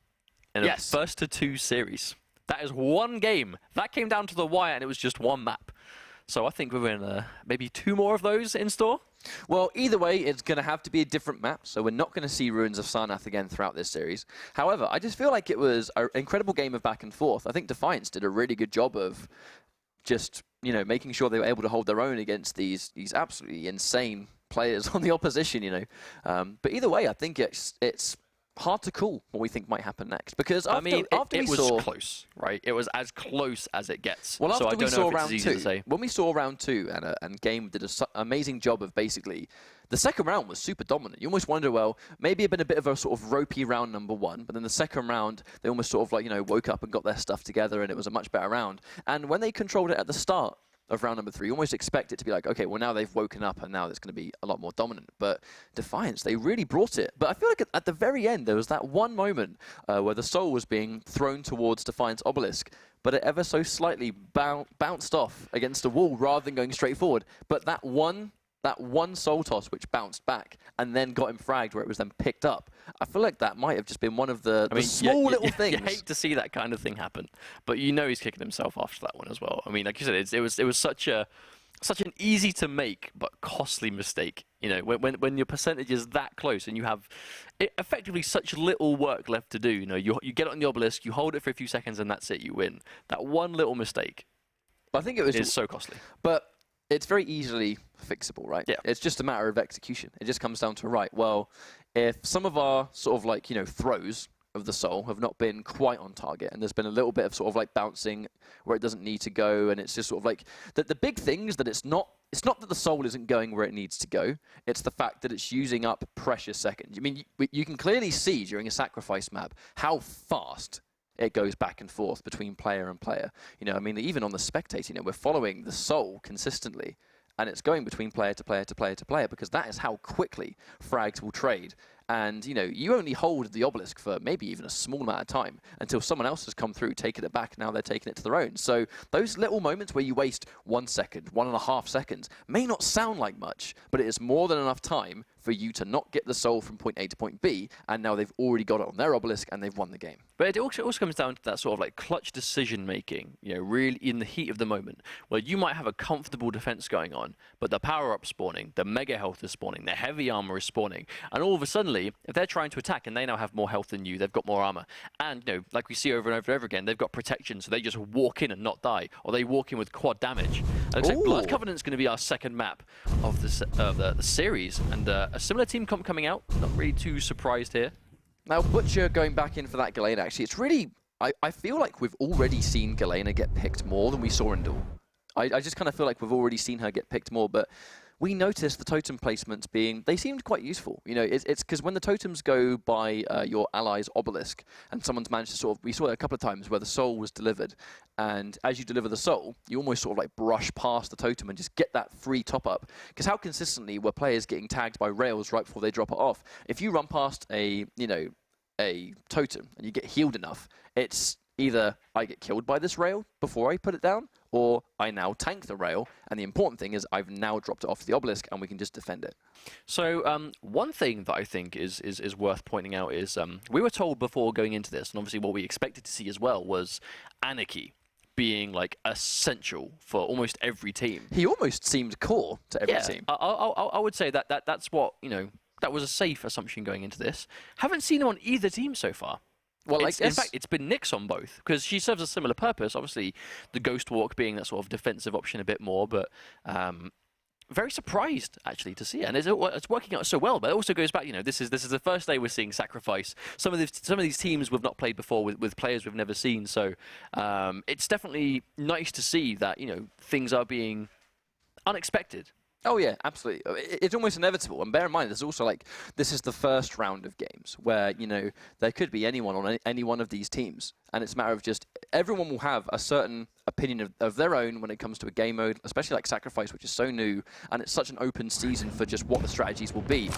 In a first to 2 series. That is one game. That came down to the wire and it was just one map. So I think we're in maybe 2 more of those in store. Well, either way, it's going to have to be a different map, so we're not going to see Ruins of Sarnath again throughout this series. However, I just feel like it was an incredible game of back and forth. I think Defiance did a really good job of just, you know, making sure they were able to hold their own against these absolutely insane players on the opposition, you know. But either way, I think it's hard to call what we think might happen next, because after, I mean, it was close, right? It was as close as it gets. Well, after so I we don't saw know if round it's easy to 2, say. when we saw round 2, and Game did an amazing job of basically, the second round was super dominant. You almost wonder, well, maybe it'd been a bit of a sort of ropey round number 1, but then the second round, they almost sort of like, you know, woke up and got their stuff together, and it was a much better round. And when they controlled it at the start of round number 3, you almost expect it to be like, okay, well, now they've woken up and now it's going to be a lot more dominant. But Defiance, they really brought it. But I feel like at the very end, there was that one moment where the soul was being thrown towards Defiance obelisk, but it ever so slightly bounced off against a wall rather than going straight forward. But that one soul toss which bounced back and then got him fragged where it was then picked up, I feel like that might have just been one of the small little things. You hate to see that kind of thing happen, but you know he's kicking himself after that one as well. I mean, like you said, it was such an easy to make but costly mistake. You know, when your percentage is that close and you have effectively such little work left to do. You know, you get it on the obelisk, you hold it for a few seconds, and that's it. You win. That one little mistake. I think it was is so costly. But it's very easily fixable, right? Yeah. It's just a matter of execution. It just comes down to, right, well, if some of our sort of like, you know, throws of the soul have not been quite on target, and there's been a little bit of sort of like bouncing where it doesn't need to go, and it's just sort of like, the big thing is that it's not that the soul isn't going where it needs to go, it's the fact that it's using up precious seconds. I mean, you can clearly see during a sacrifice map how fast it goes back and forth between player and player. You know, I mean, even on the spectator, you know, we're following the soul consistently, and it's going between player to player to player to player, because that is how quickly frags will trade. And, you know, you only hold the obelisk for maybe even a small amount of time until someone else has come through, taken it back, now they're taking it to their own. So those little moments where you waste 1 second, 1.5 seconds, may not sound like much, but it is more than enough time for you to not get the soul from point A to point B, and now they've already got it on their obelisk and they've won the game. But it also comes down to that sort of like clutch decision making, you know, really in the heat of the moment, where you might have a comfortable defense going on, but the power-up spawning, the mega health is spawning, the heavy armor is spawning, and all of a sudden, if they're trying to attack and they now have more health than you, they've got more armor, and, you know, like we see over and over and over again, they've got protection, so they just walk in and not die, or they walk in with quad damage. Looks like Blood Covenant's going to be our second map of the series, and a similar team comp coming out. Not really too surprised here. Now, Butcher going back in for that Galena, actually, it's really... I feel like we've already seen Galena get picked more than we saw in Duel. I just kind of feel like we've already seen her get picked more, but we noticed the totem placements being, they seemed quite useful. You know, it's because when the totems go by your ally's obelisk, and someone's managed to sort of, we saw it a couple of times where the soul was delivered, and as you deliver the soul, you almost sort of like brush past the totem and just get that free top up. Because how consistently were players getting tagged by rails right before they drop it off? If you run past a totem and you get healed enough, it's either I get killed by this rail before I put it down, or I now tank the rail, and the important thing is I've now dropped it off the obelisk and we can just defend it. So one thing that I think is worth pointing out is we were told before going into this, and obviously what we expected to see as well, was Anarchy being like essential for almost every team. He almost seemed core to every team. I would say that's what, you know, that was a safe assumption going into this. Haven't seen him on either team so far. Well, in fact, it's been Nyx on both, because she serves a similar purpose. Obviously, the Ghost Walk being that sort of defensive option a bit more, but very surprised, actually, to see it. And it's working out so well, but it also goes back, you know, this is the first day we're seeing Sacrifice. Some of these teams we've not played before with players we've never seen, so it's definitely nice to see that, you know, things are being unexpected. Oh yeah, absolutely. It's almost inevitable. And bear in mind, there's also like, this is the first round of games where, you know, there could be anyone on any one of these teams. And it's a matter of just, everyone will have a certain opinion of their own when it comes to a game mode, especially like Sacrifice, which is so new, and it's such an open season for just what the strategies will be.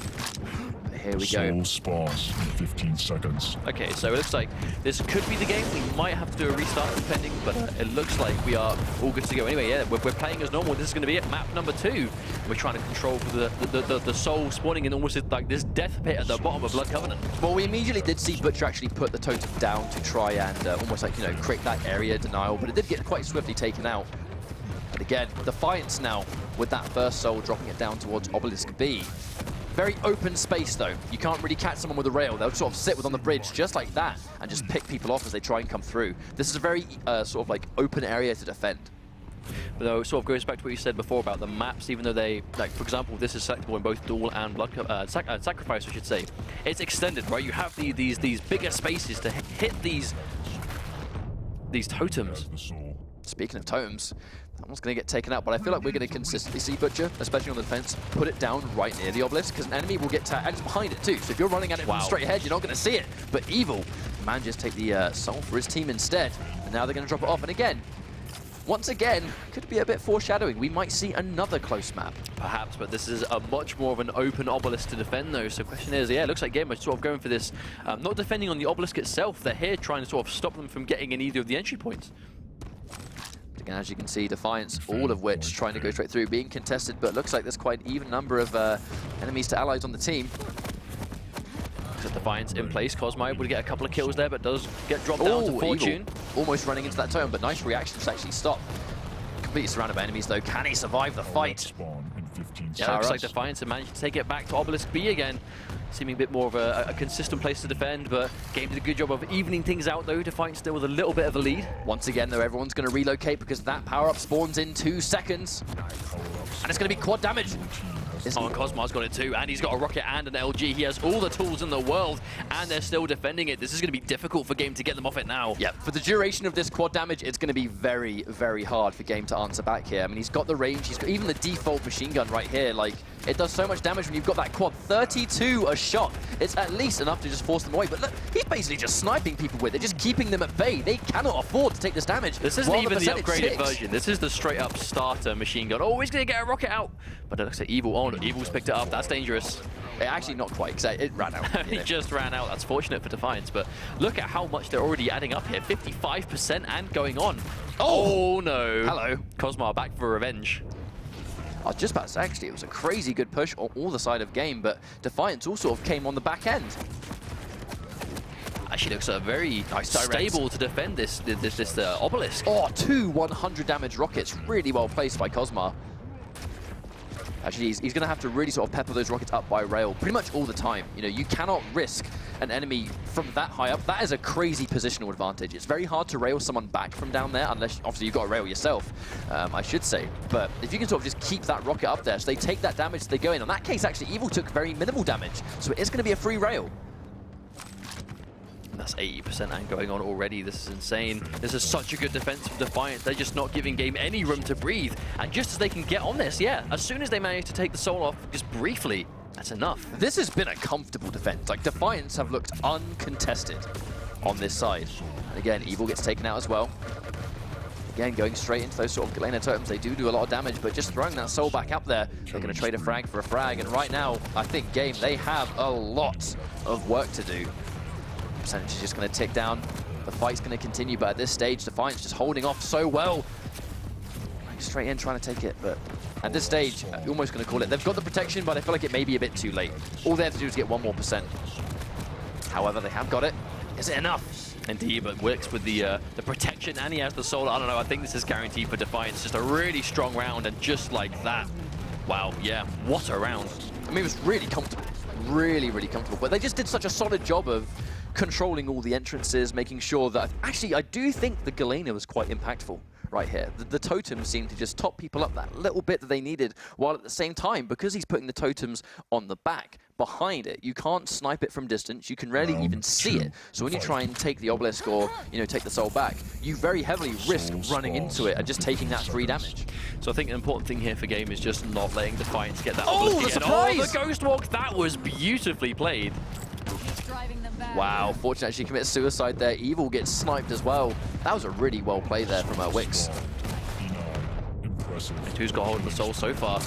But here we go. Soul spawns in 15 seconds. Okay, so it looks like this could be the game. We might have to do a restart depending, but it looks like we are all good to go. Anyway, yeah, we're playing as normal. This is going to be it. Map number 2. We're trying to control for the soul spawning in almost like this death pit at the bottom of Blood Covenant. Well, we immediately did see Butcher actually put the totem down to try and almost like, you know, create that area denial, but it did get quite swiftly taken out. And again, Defiance now with that first soul dropping it down towards Obelisk B. Very open space though. You can't really catch someone with a rail. They'll sort of sit on the bridge just like that and just pick people off as they try and come through. This is a very sort of like open area to defend. But though it sort of goes back to what you said before about the maps, even though they, like for example, this is selectable in both Duel and Sacrifice, I should say. It's extended, right? You have these bigger spaces to hit these totems. Speaking of totems, that one's going to get taken out, but I feel like we're going to consistently see Butcher, especially on the defense, put it down right near the obelisk, because an enemy will get tagged, and it's behind it too, so if you're running at it from straight ahead, you're not going to see it. But Evil manages to take the soul for his team instead, and now they're going to drop it off, and again, once again, could be a bit foreshadowing. We might see another close map. Perhaps, but this is a much more of an open obelisk to defend though. So the question is, yeah, it looks like Game are sort of going for this, not defending on the obelisk itself. They're here trying to sort of stop them from getting in either of the entry points. Again, as you can see, Defiance, all of which trying to go straight through, being contested, but looks like there's quite an even number of enemies to allies on the team. Defiance in place. Cosmo able to get a couple of kills there, but does get dropped down to Fortune. Evil. Almost running into that totem, but nice reaction to actually stop. Completely surrounded by enemies though. Can he survive the fight? Yeah, looks like Defiance have managed to take it back to Obelisk B again. Seeming a bit more of a consistent place to defend, but Game did a good job of evening things out though. Defiance still with a little bit of a lead. Once again though, everyone's going to relocate because that power-up spawns in 2 seconds. And it's going to be quad damage. Oh, and Cosmo's got it too, and he's got a rocket and an LG. He has all the tools in the world, and they're still defending it. This is going to be difficult for Game to get them off it now. Yeah, for the duration of this quad damage, it's going to be very, very hard for Game to answer back here. I mean, he's got the range, he's got even the default machine gun right here. Like, it does so much damage when you've got that quad. 32 a shot. It's at least enough to just force them away. But look, he's basically just sniping people with it, just keeping them at bay. They cannot afford to take this damage. This isn't even the upgraded version. This is the straight-up starter machine gun. Oh, he's going to get a rocket out. But it looks like Evil on. Evil's picked it up. That's dangerous. Actually, not quite, because it ran out. He just ran out. That's fortunate for Defiance. But look at how much they're already adding up here. 55% and going on. Oh no. Hello. Cosmo back for revenge. I was just about to say, actually, it was a crazy good push on all the side of Game, but Defiance all sort of came on the back end. Actually looks very stable to defend this obelisk. Oh, 2 100 damage rockets. Really well placed by Cosmo. Actually, he's going to have to really sort of pepper those rockets up by rail pretty much all the time. You know, you cannot risk an enemy from that high up, that is a crazy positional advantage. It's very hard to rail someone back from down there, unless, obviously, you've got to rail yourself, I should say. But if you can sort of just keep that rocket up there, so they take that damage, they go in. In that case, actually, Evil took very minimal damage, so it is going to be a free rail. That's 80% and going on already. This is insane. This is such a good defense from Defiance. They're just not giving game any room to breathe. And just as they can get on this, yeah, as soon as they manage to take the soul off, just briefly, that's enough. This has been a comfortable defense. Like, Defiance have looked uncontested on this side. And again, Evil gets taken out as well. Again, going straight into those sort of Galena totems, they do a lot of damage, but just throwing that soul back up there, they're going to trade a frag for a frag. And right now, I think game, they have a lot of work to do. Percentage is just going to tick down. The fight's going to continue, but at this stage, Defiance just holding off so well. Straight in, trying to take it, but at this stage, you're almost going to call it. They've got the protection, but I feel like it may be a bit too late. All they have to do is get 1 more %. However, they have got it. Is it enough? Indeed, but Wix with the protection, and he has the soul. I don't know, I think this is guaranteed for Defiance. Just a really strong round, and just like that. Wow, yeah, what a round. I mean, it was really comfortable. Really, really comfortable. But they just did such a solid job of controlling all the entrances, making sure that... Actually, I do think the Galena was quite impactful right here. The totems seemed to just top people up that little bit that they needed, while at the same time, because he's putting the totems on the back, behind it, you can't snipe it from distance, you can rarely even see it. So when you try and take the obelisk or, you know, take the soul back, you very heavily risk running into it and just taking that free damage. So I think an important thing here for game is just not letting Defiance get that Oh, obelisk the again. surprise! Oh, the Ghost Walk, that was beautifully played. Wow, fortunately she commits suicide there. Evil gets sniped as well. That was a really well play there from Wix. And who's got hold of the soul so far?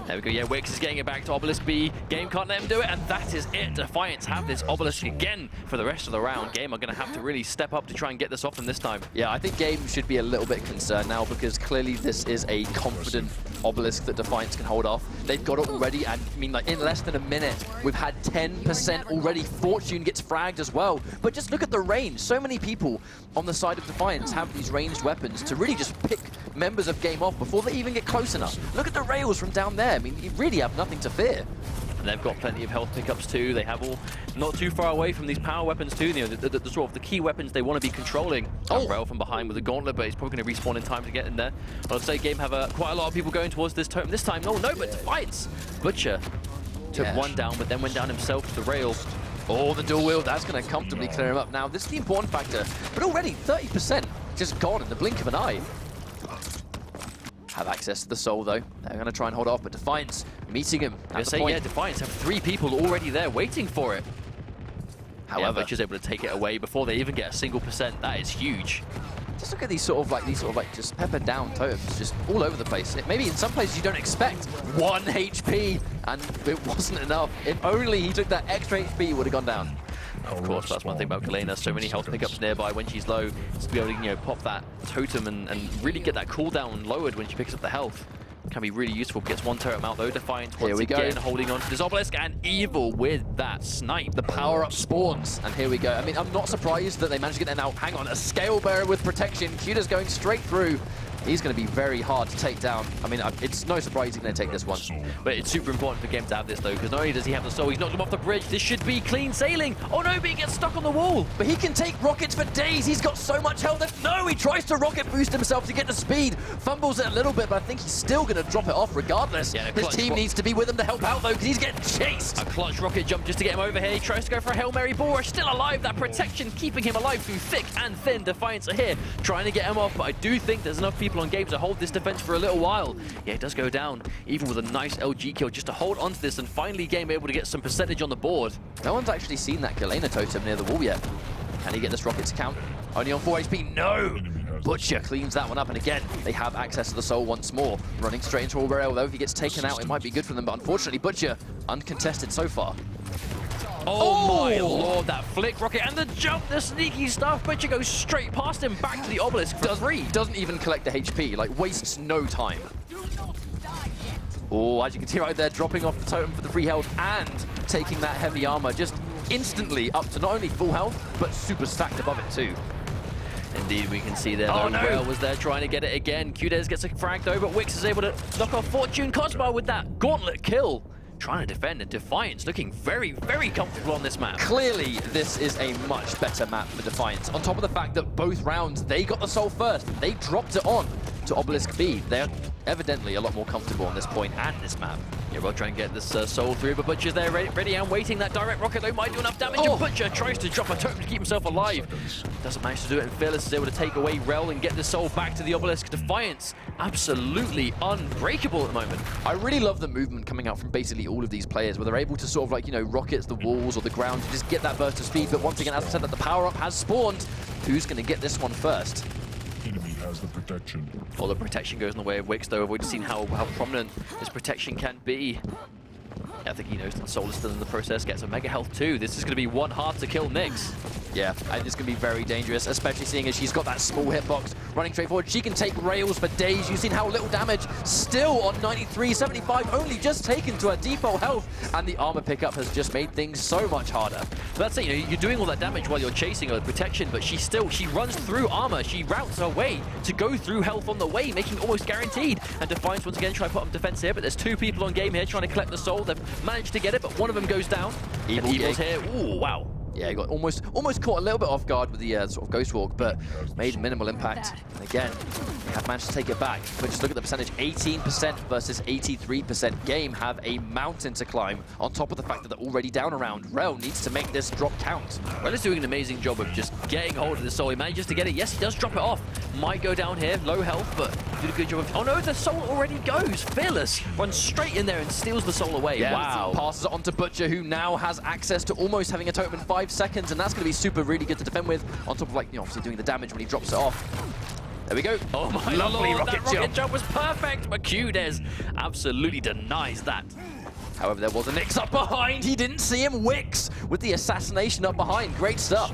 There we go, yeah, Wix is getting it back to Obelisk B. Game can't let him do it, and that is it. Defiance have this Obelisk again for the rest of the round. Game are going to have to really step up to try and get this off them this time. Yeah, I think Game should be a little bit concerned now, because clearly this is a confident Obelisk that Defiance can hold off. They've got it already, and I mean, like, in less than a minute, we've had 10% already. Fortune gets fragged as well. But just look at the range. So many people on the side of Defiance have these ranged weapons to really just pick members of Game off before they even get close enough. Look at the rails from down there. I mean, you really have nothing to fear. And they've got plenty of health pickups too. They have all not too far away from these power weapons too. You know, the sort of the key weapons they want to be controlling. Rail from behind with a gauntlet, but he's probably going to respawn in time to get in there. I'll say Game have quite a lot of people going towards this totem. This time, no, but Defiance. Butcher took one down, but then went down himself to the rail. Oh, the dual wield, that's going to comfortably clear him up. Now, this is the important factor, but already 30% just gone in the blink of an eye. Have access to the soul, though. They're going to try and hold off, but Defiance meeting him at the point. Yeah, Defiance have 3 people already there waiting for it. However, Butcher's able to take it away before they even get a single %. That is huge. Just look at these sort of like just peppered down totems, just all over the place. Maybe in some places you don't expect 1 HP, and it wasn't enough. If only he took that extra HP, he would have gone down. Of course, that's one thing about Galena. So many health pickups nearby when she's low, to be able to, you know, pop that totem and really get that cooldown lowered when she picks up the health. Can be really useful. Gets 1 totem out though. Defiance once again holding on to this obelisk, and Evil with that snipe. The power-up spawns, and here we go. I mean, I'm not surprised that they managed to get there now. Hang on, a scale bearer with protection. Cuda's going straight through. He's going to be very hard to take down. I mean, it's no surprise he's going to take this one. But it's super important for Game to have this, though, because not only does he have the soul, he's knocked him off the bridge. This should be clean sailing. Oh, no, but he gets stuck on the wall. But he can take rockets for days. He's got so much health. No, he tries to rocket boost himself to get the speed. Fumbles it a little bit, but I think he's still going to drop it off regardless. Yeah, his team needs to be with him to help out, though, because he's getting chased. A clutch rocket jump just to get him over here. He tries to go for a Hail Mary ball. Still alive. That protection keeping him alive through thick and thin. Defiance are here trying to get him off, but I do think there's enough people on Game to hold this defense for a little while. Yeah, it does go down, even with a nice LG kill just to hold onto this and finally Game able to get some percentage on the board. No one's actually seen that Galena totem near the wall yet. Can he get this rocket to count? Only on 4 HP. No! Butcher cleans that one up, and again, they have access to the soul once more. Running straight into a rail, though. If he gets taken out, it might be good for them, but unfortunately, Butcher uncontested so far. Oh my lord, that flick rocket and the jump, the sneaky stuff. Butcher goes straight past him, back to the obelisk for free. Doesn't even collect the HP, like wastes no time. Oh, as you can see right there, dropping off the totem for the free health and taking that heavy armor just instantly up to not only full health, but super stacked above it too. Indeed, we can see there. Oh, no. Rail was there trying to get it again. QDez gets a frag though, but Wix is able to knock off Fortune. Cosmo with that gauntlet kill. trying to defend, and Defiance looking very, very comfortable on this map. Clearly, this is a much better map for Defiance. On top of the fact that both rounds, they got the Soul first. They dropped it on to Obelisk B. They're evidently a lot more comfortable on this point and this map. Yeah, we'll try and get this Soul through, but Butcher's there ready and waiting. That direct rocket though might do enough damage, and Butcher tries to drop a totem to keep himself alive. Doesn't manage to do it, and Fearless is able to take away Rel and get the Soul back to the Obelisk. Defiance, absolutely unbreakable at the moment. I really love the movement coming out from basically all of these players, where they're able to sort of like, you know, rockets the walls or the ground to just get that burst of speed. But once again, as I said, that the power-up has spawned. Who's going to get this one first? Enemy has the protection. All the protection goes in the way of Wix, though. We've already seen how prominent this protection can be. I think he knows that Soul is still in the process, gets a mega health too. This is going to be one hard to kill Nyx. Yeah, and it's going to be very dangerous, especially seeing as she's got that small hitbox running straight forward. She can take rails for days. You've seen how little damage still on 93, 75, only just taken to her default health. And the armor pickup has just made things so much harder. So that's it, you know, you're doing all that damage while you're chasing her protection, but she runs through armor. She routes her way to go through health on the way, making it almost guaranteed. And Defiance once again try to put up defense here, but there's two people on game here trying to collect the Soul. They've managed to get it, but one of them goes down. Evil's here. Ooh, wow. Yeah, he got almost caught a little bit off guard with the sort of Ghost Walk, but made minimal impact. And again, they have managed to take it back. But just look at the percentage, 18% versus 83%. Game have a mountain to climb, on top of the fact that they're already down around. Rel needs to make this drop count. Rel is doing an amazing job of just getting hold of the Soul. He manages to get it. Yes, he does drop it off. Might go down here, low health, but did a good job of... Oh no, the Soul already goes. Fearless runs straight in there and steals the Soul away. Yeah, wow. Passes it on to Butcher, who now has access to almost having a totem in 5 seconds, and that's going to be super really good to defend with, on top of, like, you know, obviously doing the damage when he drops it off. There we go. Oh my lovely lord, rocket that rocket jump was perfect, but Qdes absolutely denies that. However, there was a Nyx up behind. He didn't see him. Wix with the assassination up behind. Great stuff.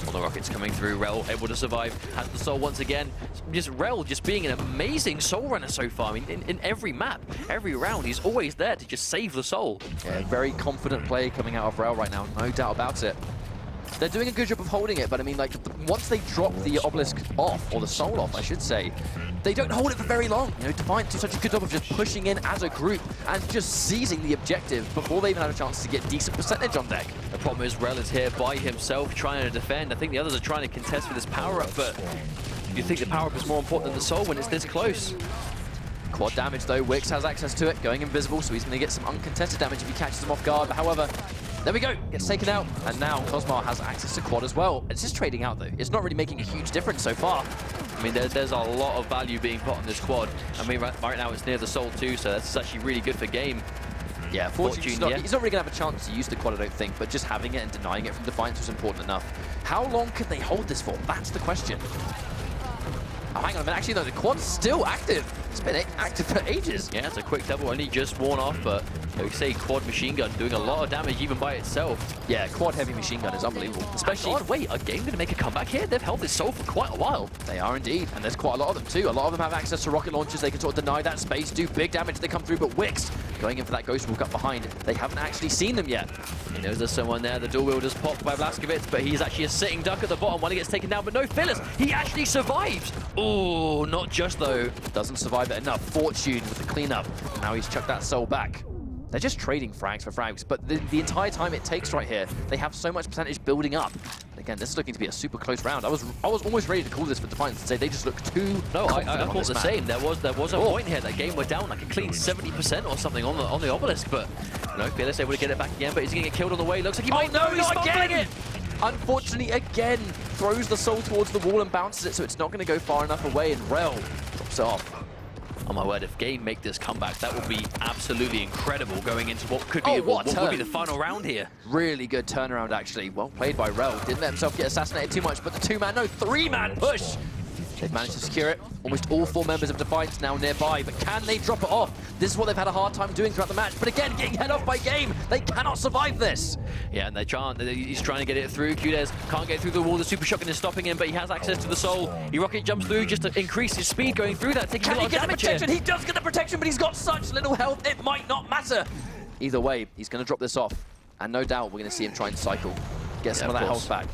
All the rockets coming through. Rel able to survive. Has the Soul once again. Just Rel just being an amazing Soul runner so far. I mean, in every map, every round, he's always there to just save the Soul. Yeah, very confident play coming out of Rel right now. No doubt about it. They're doing a good job of holding it, but I mean, like, once they drop the Obelisk off, or the Soul off, I should say, they don't hold it for very long. You know, Defiance do such a good job of just pushing in as a group and just seizing the objective before they even have a chance to get decent percentage on deck. The problem is Rel is here by himself trying to defend. I think the others are trying to contest with this power-up, but you think the power-up is more important than the Soul when it's this close. Quad damage though, Wix has access to it, going invisible, so he's going to get some uncontested damage if he catches him off guard. But however, there we go, gets taken out, and now Cosmar has access to Quad as well. It's just trading out though. It's not really making a huge difference so far. I mean, there's a lot of value being put on this Quad. I mean, right now it's near the Soul too, so that's actually really good for game. Yeah, Fortune, he's not really going to have a chance to use the Quad, I don't think, but just having it and denying it from Defiance was important enough. How long can they hold this for? That's the question. Oh, hang on a minute. Actually, no, the Quad's still active. It's been active for ages. Yeah, it's a quick double, only just worn off, but like say Quad machine gun doing a lot of damage even by itself. Yeah, Quad heavy machine gun is unbelievable. Especially... God, wait, are Game going to make a comeback here? They've held this Soul for quite a while. They are indeed, and there's quite a lot of them too. A lot of them have access to rocket launchers. They can sort of deny that space, do big damage as they come through, but Wix going in for that Ghost Walk up behind. They haven't actually seen them yet. He knows there's someone there. The dual wielders popped by Blazkowicz, but he's actually a sitting duck at the bottom when he gets taken down, but no, Fearless, he actually survives. Oh, not just though. Doesn't survive it enough. Fortune with the cleanup. Now he's chucked that Soul back. They're just trading frags for frags, but the entire time it takes right here, they have so much percentage building up. And again, this is looking to be a super close round. I was almost ready to call this for Defiance and say they just look too. No, I thought the same. There was a point here that game went down like a clean 70% or something on the Obelisk, but no, Fearless able to get it back again, but he's gonna get killed on the way. Looks like he might. No, he's not getting it. Unfortunately, again, throws the Soul towards the wall and bounces it, so it's not going to go far enough away, and Rel drops it off. Oh my word, if Game make this comeback, that would be absolutely incredible going into what could be what would be the final round here. Really good turnaround, actually. Well played by Rel. Didn't let himself get assassinated too much, but the three-man push. They've managed to secure it. Almost all 4 members of Defiance now nearby, but can they drop it off? This is what they've had a hard time doing throughout the match, but again, getting head off by Game. They cannot survive this. Yeah, and he's trying to get it through. Qdes can't get through the wall. The Super Shotgun is stopping him, but he has access to the Soul. He rocket jumps through just to increase his speed going through that, taking a lot of damage here. He does get the protection, but he's got such little health, it might not matter. Either way, he's going to drop this off, and no doubt we're going to see him try and cycle, get some of that health back.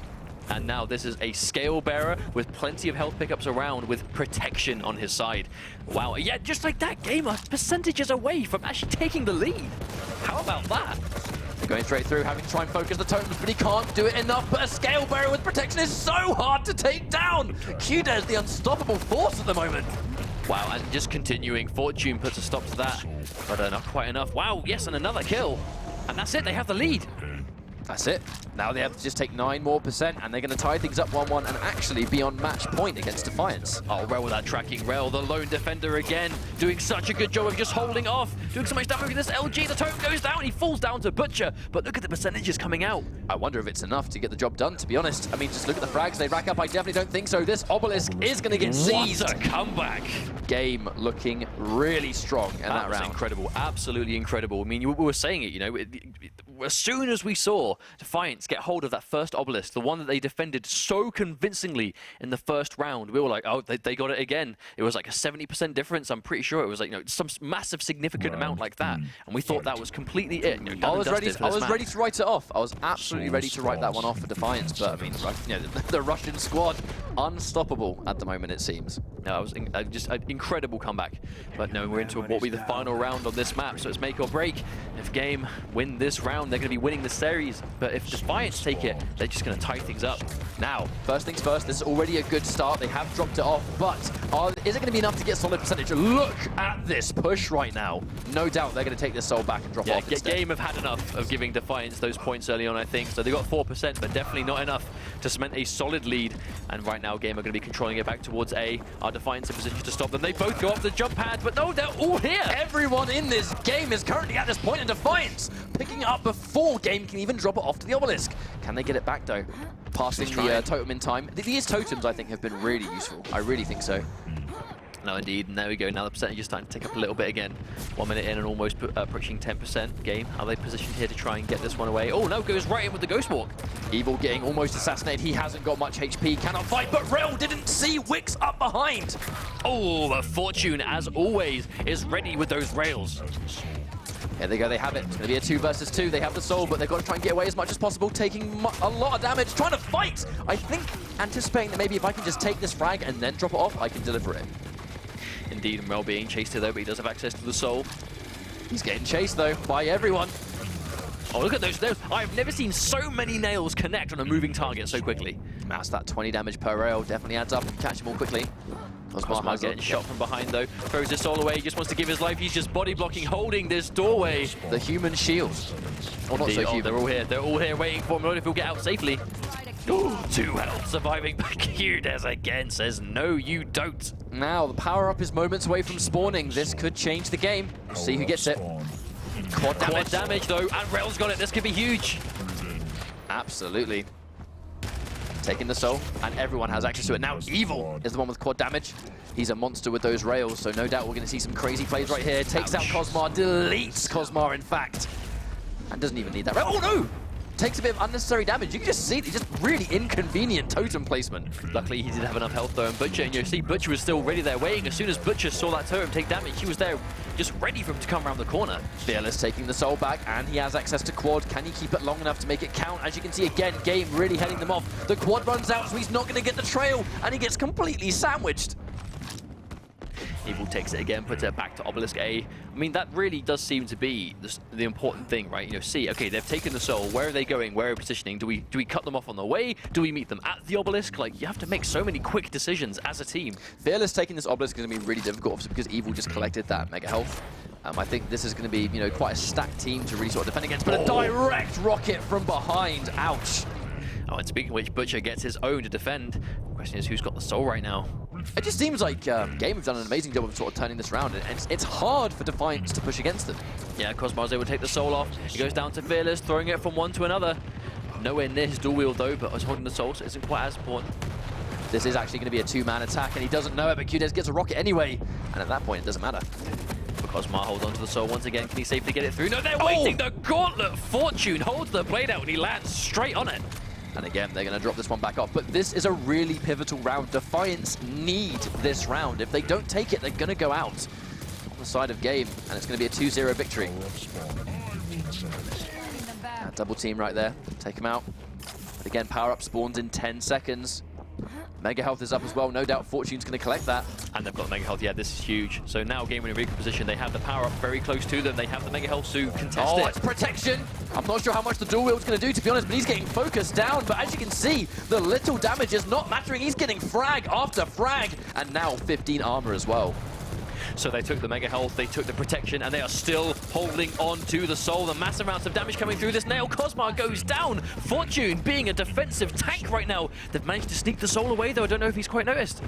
And now this is a scale bearer with plenty of health pickups around with protection on his side. Wow, yeah, just like that, Gamer percentages away from actually taking the lead. How about that? They're going straight through, having to try and focus the totems, but he can't do it enough. But a scale bearer with protection is so hard to take down. QDez, the unstoppable force at the moment. Wow, and just continuing. Fortune puts a stop to that, but not quite enough. Wow, yes, and another kill. And that's it, they have the lead. That's it. Now they have to just take 9% more, and they're going to tie things up 1-1 and actually be on match point against Defiance. Oh, Rel with that tracking. Rel, the lone defender again, doing such a good job of just holding off, doing so much damage with this LG. The totem goes down, he falls down to Butcher, but look at the percentages coming out. I wonder if it's enough to get the job done, to be honest. I mean, just look at the frags they rack up. I definitely don't think so. This obelisk is going to get seized. What a comeback. Game looking really strong in that round. Incredible, absolutely incredible. I mean, we were saying it, you know, as soon as we saw Defiance get hold of that first obelisk, the one that they defended so convincingly in the first round, we were like, oh, they got it again. It was like a 70% difference. I'm pretty sure it was like, you know, some massive significant amount like that. And we thought that was completely it. You know, I was ready to write it off. I was absolutely ready to write that one off for Defiance, but I mean, you know, the Russian squad, unstoppable at the moment, it seems. No, it was just an incredible comeback. But no, we're into what will be the final round on this map, so it's make or break. If Game win this round, they're going to be winning the series. But if Defiance take it, they're just going to tie things up. Now, first things first, this is already a good start. They have dropped it off, but is it going to be enough to get solid percentage? Look at this push right now. No doubt they're going to take this soul back and drop off instead. Game have had enough of giving Defiance those points early on, I think. So they got 4%, but definitely not enough to cement a solid lead. And right now, Game are going to be controlling it back towards A. Are Defiance in position to stop them? They both go off the jump pad, but no, they're all here. Everyone in this game is currently at this point in Defiance, picking it up before Game can even drop it off to the obelisk. Can they get it back though? Passing the totem in time. These totems, I think, have been really useful. I really think so. No, indeed. And there we go. Now the percentage is starting to tick up a little bit again. 1 minute in and almost approaching 10%. Game, how are they positioned here to try and get this one away? Oh, no, goes right in with the Ghost Walk. Evil getting almost assassinated. He hasn't got much HP, cannot fight, but Rel didn't see Wix up behind. Oh, but Fortune, as always, is ready with those rails. Here they go, they have it. It's going to be a 2 versus 2. They have the soul, but they've got to try and get away as much as possible, taking a lot of damage, trying to fight. I think, anticipating that maybe if I can just take this frag and then drop it off, I can deliver it. Indeed, and Rel being chased here though, but he does have access to the soul. He's getting chased though by everyone. Oh, look at those nails. I've never seen so many nails connect on a moving target so quickly. That's that 20 damage per rail. Definitely adds up and catch him all quickly. Cosmar getting shot from behind though. Throws his soul away, just wants to give his life. He's just body blocking, holding this doorway. The human shield. Or not so human. They're all here. They're all here waiting for him. I don't know if he'll get out safely. Ooh, 2 health surviving, but QDez again says, no, you don't. Now, the power-up is moments away from spawning. This could change the game. We'll see who gets it. Quad damage though, and Rel's got it. This could be huge. Absolutely. Taking the soul, and everyone has access to it. Now, Evil is the one with quad damage. He's a monster with those rails, so no doubt we're going to see some crazy plays right here. Takes out Cosmar, deletes Cosmar, in fact. And doesn't even need that rail. Oh, no! Takes a bit of unnecessary damage. You can just see just really inconvenient totem placement. Luckily, he did have enough health though, and Butcher, and you see Butcher was still ready there waiting. As soon as Butcher saw that totem take damage, he was there just ready for him to come around the corner. Fearless taking the soul back, and he has access to quad. Can he keep it long enough to make it count? As you can see again, Game really heading them off. The quad runs out, so he's not going to get the trail, and he gets completely sandwiched. Evil takes it again, puts it back to Obelisk A. I mean, that really does seem to be the important thing, right? You know, see, okay, they've taken the soul. Where are they going? Where are we positioning? Do we cut them off on the way? Do we meet them at the Obelisk? Like, you have to make so many quick decisions as a team. Fearless taking this Obelisk is going to be really difficult, obviously, because Evil just collected that mega health. I think this is going to be, you know, quite a stacked team to really sort of defend against, but a direct rocket from behind. Ouch. Oh, and speaking of which, Butcher gets his own to defend. The question is, who's got the soul right now? It just seems like Game have done an amazing job of sort of turning this around, and it's hard for Defiance to push against them. Yeah, Cosmar's able to take the soul off. He goes down to Fearless, throwing it from one to another. Nowhere near his dual wield though, but was holding the soul, so it isn't quite as important. This is actually going to be a 2-man attack, and he doesn't know it, but QDez gets a rocket anyway, and at that point, it doesn't matter. Cosmar holds onto the soul once again. Can he safely get it through? No, they're waiting. The gauntlet. Fortune holds the blade out, and he lands straight on it. And again, they're going to drop this one back off. But this is a really pivotal round. Defiance need this round. If they don't take it, they're going to go out on the side of Game. And it's going to be a 2-0 victory. Double team right there. Take him out. But again, power-up spawns in 10 seconds. Mega health is up as well. No doubt Fortune's going to collect that. And they've got the mega health. Yeah, this is huge. So now game winning recon position. They have the power up very close to them. They have the mega health to contest it. Oh, it's protection. I'm not sure how much the dual wield's going to do, to be honest, but he's getting focused down. But as you can see, the little damage is not mattering. He's getting frag after frag. And now 15 armor as well. So they took the mega health, they took the protection, and they are still holding on to the soul. The massive amounts of damage coming through this nail. Cosmar goes down. Fortune being a defensive tank right now. They've managed to sneak the soul away, though I don't know if he's quite noticed.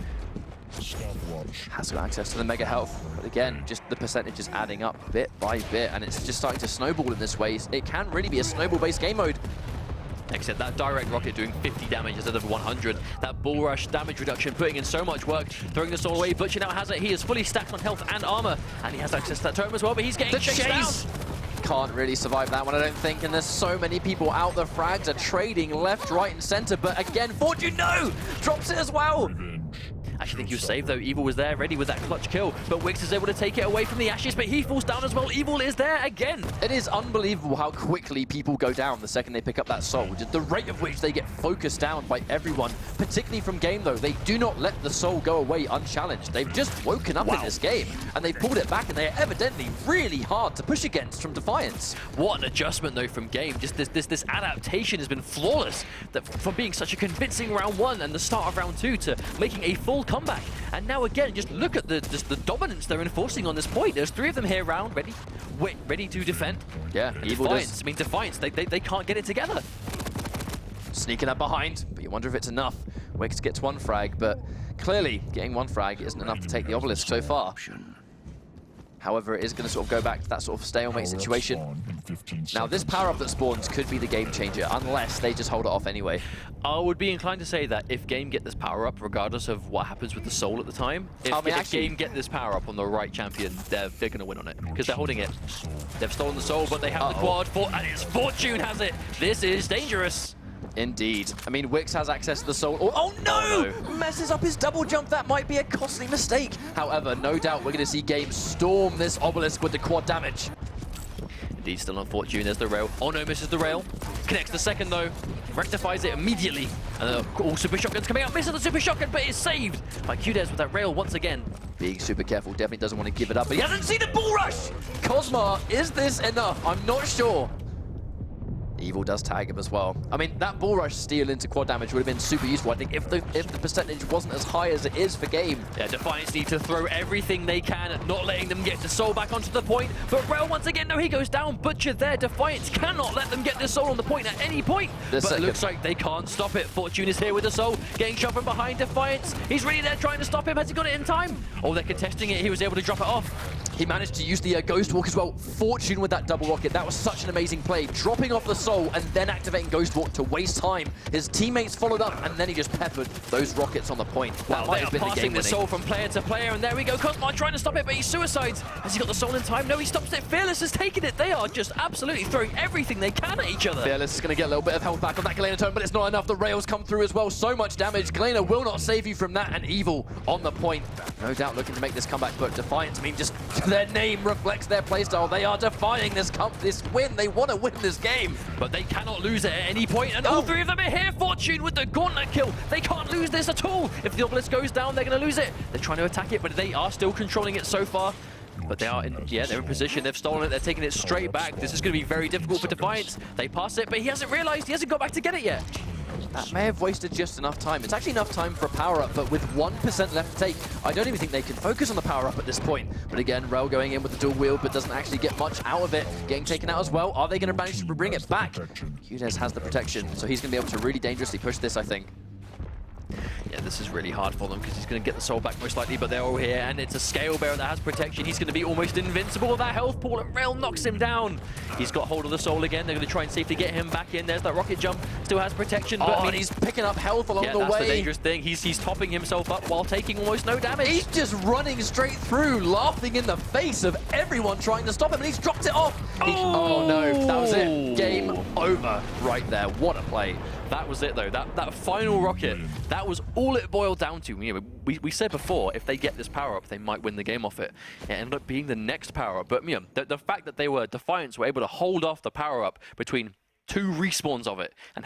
Has got access to the mega health, but again, just the percentage is adding up bit by bit, and it's just starting to snowball in this way. It can really be a snowball-based game mode. Except that direct rocket doing 50 damage instead of 100. That bull rush damage reduction putting in so much work, throwing the soul away. Butcher now has it. He is fully stacked on health and armor, and he has access to that totem as well, but he's getting chased down. Can't really survive that one, I don't think, and there's so many people out. The frags are trading left, right, and center, but again, Fortune, no! Drops it as well! I actually think he was saved though. Evil was there, ready with that clutch kill, but Wix is able to take it away from the Ashes, but he falls down as well. Evil is there again. It is unbelievable how quickly people go down the second they pick up that soul. Just the rate of which they get focused down by everyone, particularly from game though. They do not let the soul go away unchallenged. They've just woken up in this game, and they pulled it back, and they are evidently really hard to push against from Defiance. What an adjustment though from game. Just this adaptation has been flawless. From being such a convincing round one and the start of round two to making a full comeback. And now again, just look at the dominance they're enforcing on this point. There's 3 of them here round, ready to defend. Yeah, and Defiance. I mean, Defiance, they can't get it together. Sneaking up behind, but you wonder if it's enough. Wix gets 1 frag, but clearly getting 1 frag isn't enough to take the obelisk so far. However, it is going to sort of go back to that sort of stalemate situation. Now, this power-up that spawns could be the game changer, unless they just hold it off anyway. I would be inclined to say that if game get this power-up, regardless of what happens with the soul at the time, if game get this power-up on the right champion, they're going to win on it, because they're holding it. They've stolen the soul, but they have the quad, and it's Fortune has it. This is dangerous. Indeed. I mean, Wix has access to the soul. Oh no! Messes up his double jump. That might be a costly mistake. However, no doubt we're going to see Game storm this obelisk with the quad damage. Indeed, still on Fortune. There's the rail. Oh no, misses the rail. Connects the second though. Rectifies it immediately. And all super shotguns coming out. Misses the super shotgun, but is saved by QDez with that rail once again. Being super careful. Definitely doesn't want to give it up. But he hasn't seen a bull rush! Cosmar, is this enough? I'm not sure. Evil does tag him as well. I mean, that bull rush steal into quad damage would have been super useful, I think, if the percentage wasn't as high as it is for game. Yeah, Defiance need to throw everything they can at not letting them get the soul back onto the point. But Rail, once again, no, he goes down. Butcher there. Defiance cannot let them get the soul on the point at any point. But it looks like they can't stop it. Fortune is here with the soul, getting shot from behind Defiance. He's really there trying to stop him. Has he got it in time? Oh, they're contesting it. He was able to drop it off. He managed to use the Ghost Walk as well. Fortune with that double rocket. That was such an amazing play. Dropping off the soul and then activating Ghost Walk to waste time. His teammates followed up and then he just peppered those rockets on the point. Wow, they are passing the soul from player to player, and there we go. Cosmar trying to stop it, but he suicides. Has he got the soul in time? No, he stops it. Fearless has taken it. They are just absolutely throwing everything they can at each other. Fearless is going to get a little bit of health back on that Galena tone, but it's not enough. The rails come through as well. So much damage. Galena will not save you from that, and Evil on the point. No doubt looking to make this comeback, but Defiance, I mean, just their name reflects their playstyle. They are defying this win. They want to win this game. But they cannot lose it at any point, and all 3 of them are here. Fortune with the gauntlet kill. They can't lose this at all. If the obelisk goes down, they're going to lose it. They're trying to attack it, but they are still controlling it so far. But they are in, they're in position. They've stolen it. They're taking it straight back. This is going to be very difficult for Defiance. They pass it, but he hasn't realized. He hasn't got back to get it yet. That may have wasted just enough time. It's actually enough time for a power-up, but with 1% left to take, I don't even think they can focus on the power-up at this point. But again, Rel going in with the dual wield, but doesn't actually get much out of it. Getting taken out as well. Are they going to manage to bring it back? QDez has the protection, so he's going to be able to really dangerously push this, I think. Yeah, this is really hard for them because he's going to get the soul back most likely, but they're all here, and it's a scale bearer that has protection. He's going to be almost invincible with that health pool, and Rail knocks him down. He's got hold of the soul again. They're going to try and safely get him back in. There's that rocket jump. Still has protection, but I mean, he's picking up health along the way. That's the dangerous thing. He's topping himself up while taking almost no damage. He's just running straight through, laughing in the face of everyone trying to stop him, and he's dropped it off. Oh no, that was it. Game over right there. What a play. That was it though. That final rocket, that was all it boiled down to. You know, we said before, if they get this power up, they might win the game off it. It ended up being the next power up. But you know, the fact that Defiance were able to hold off the power up between 2 respawns of it and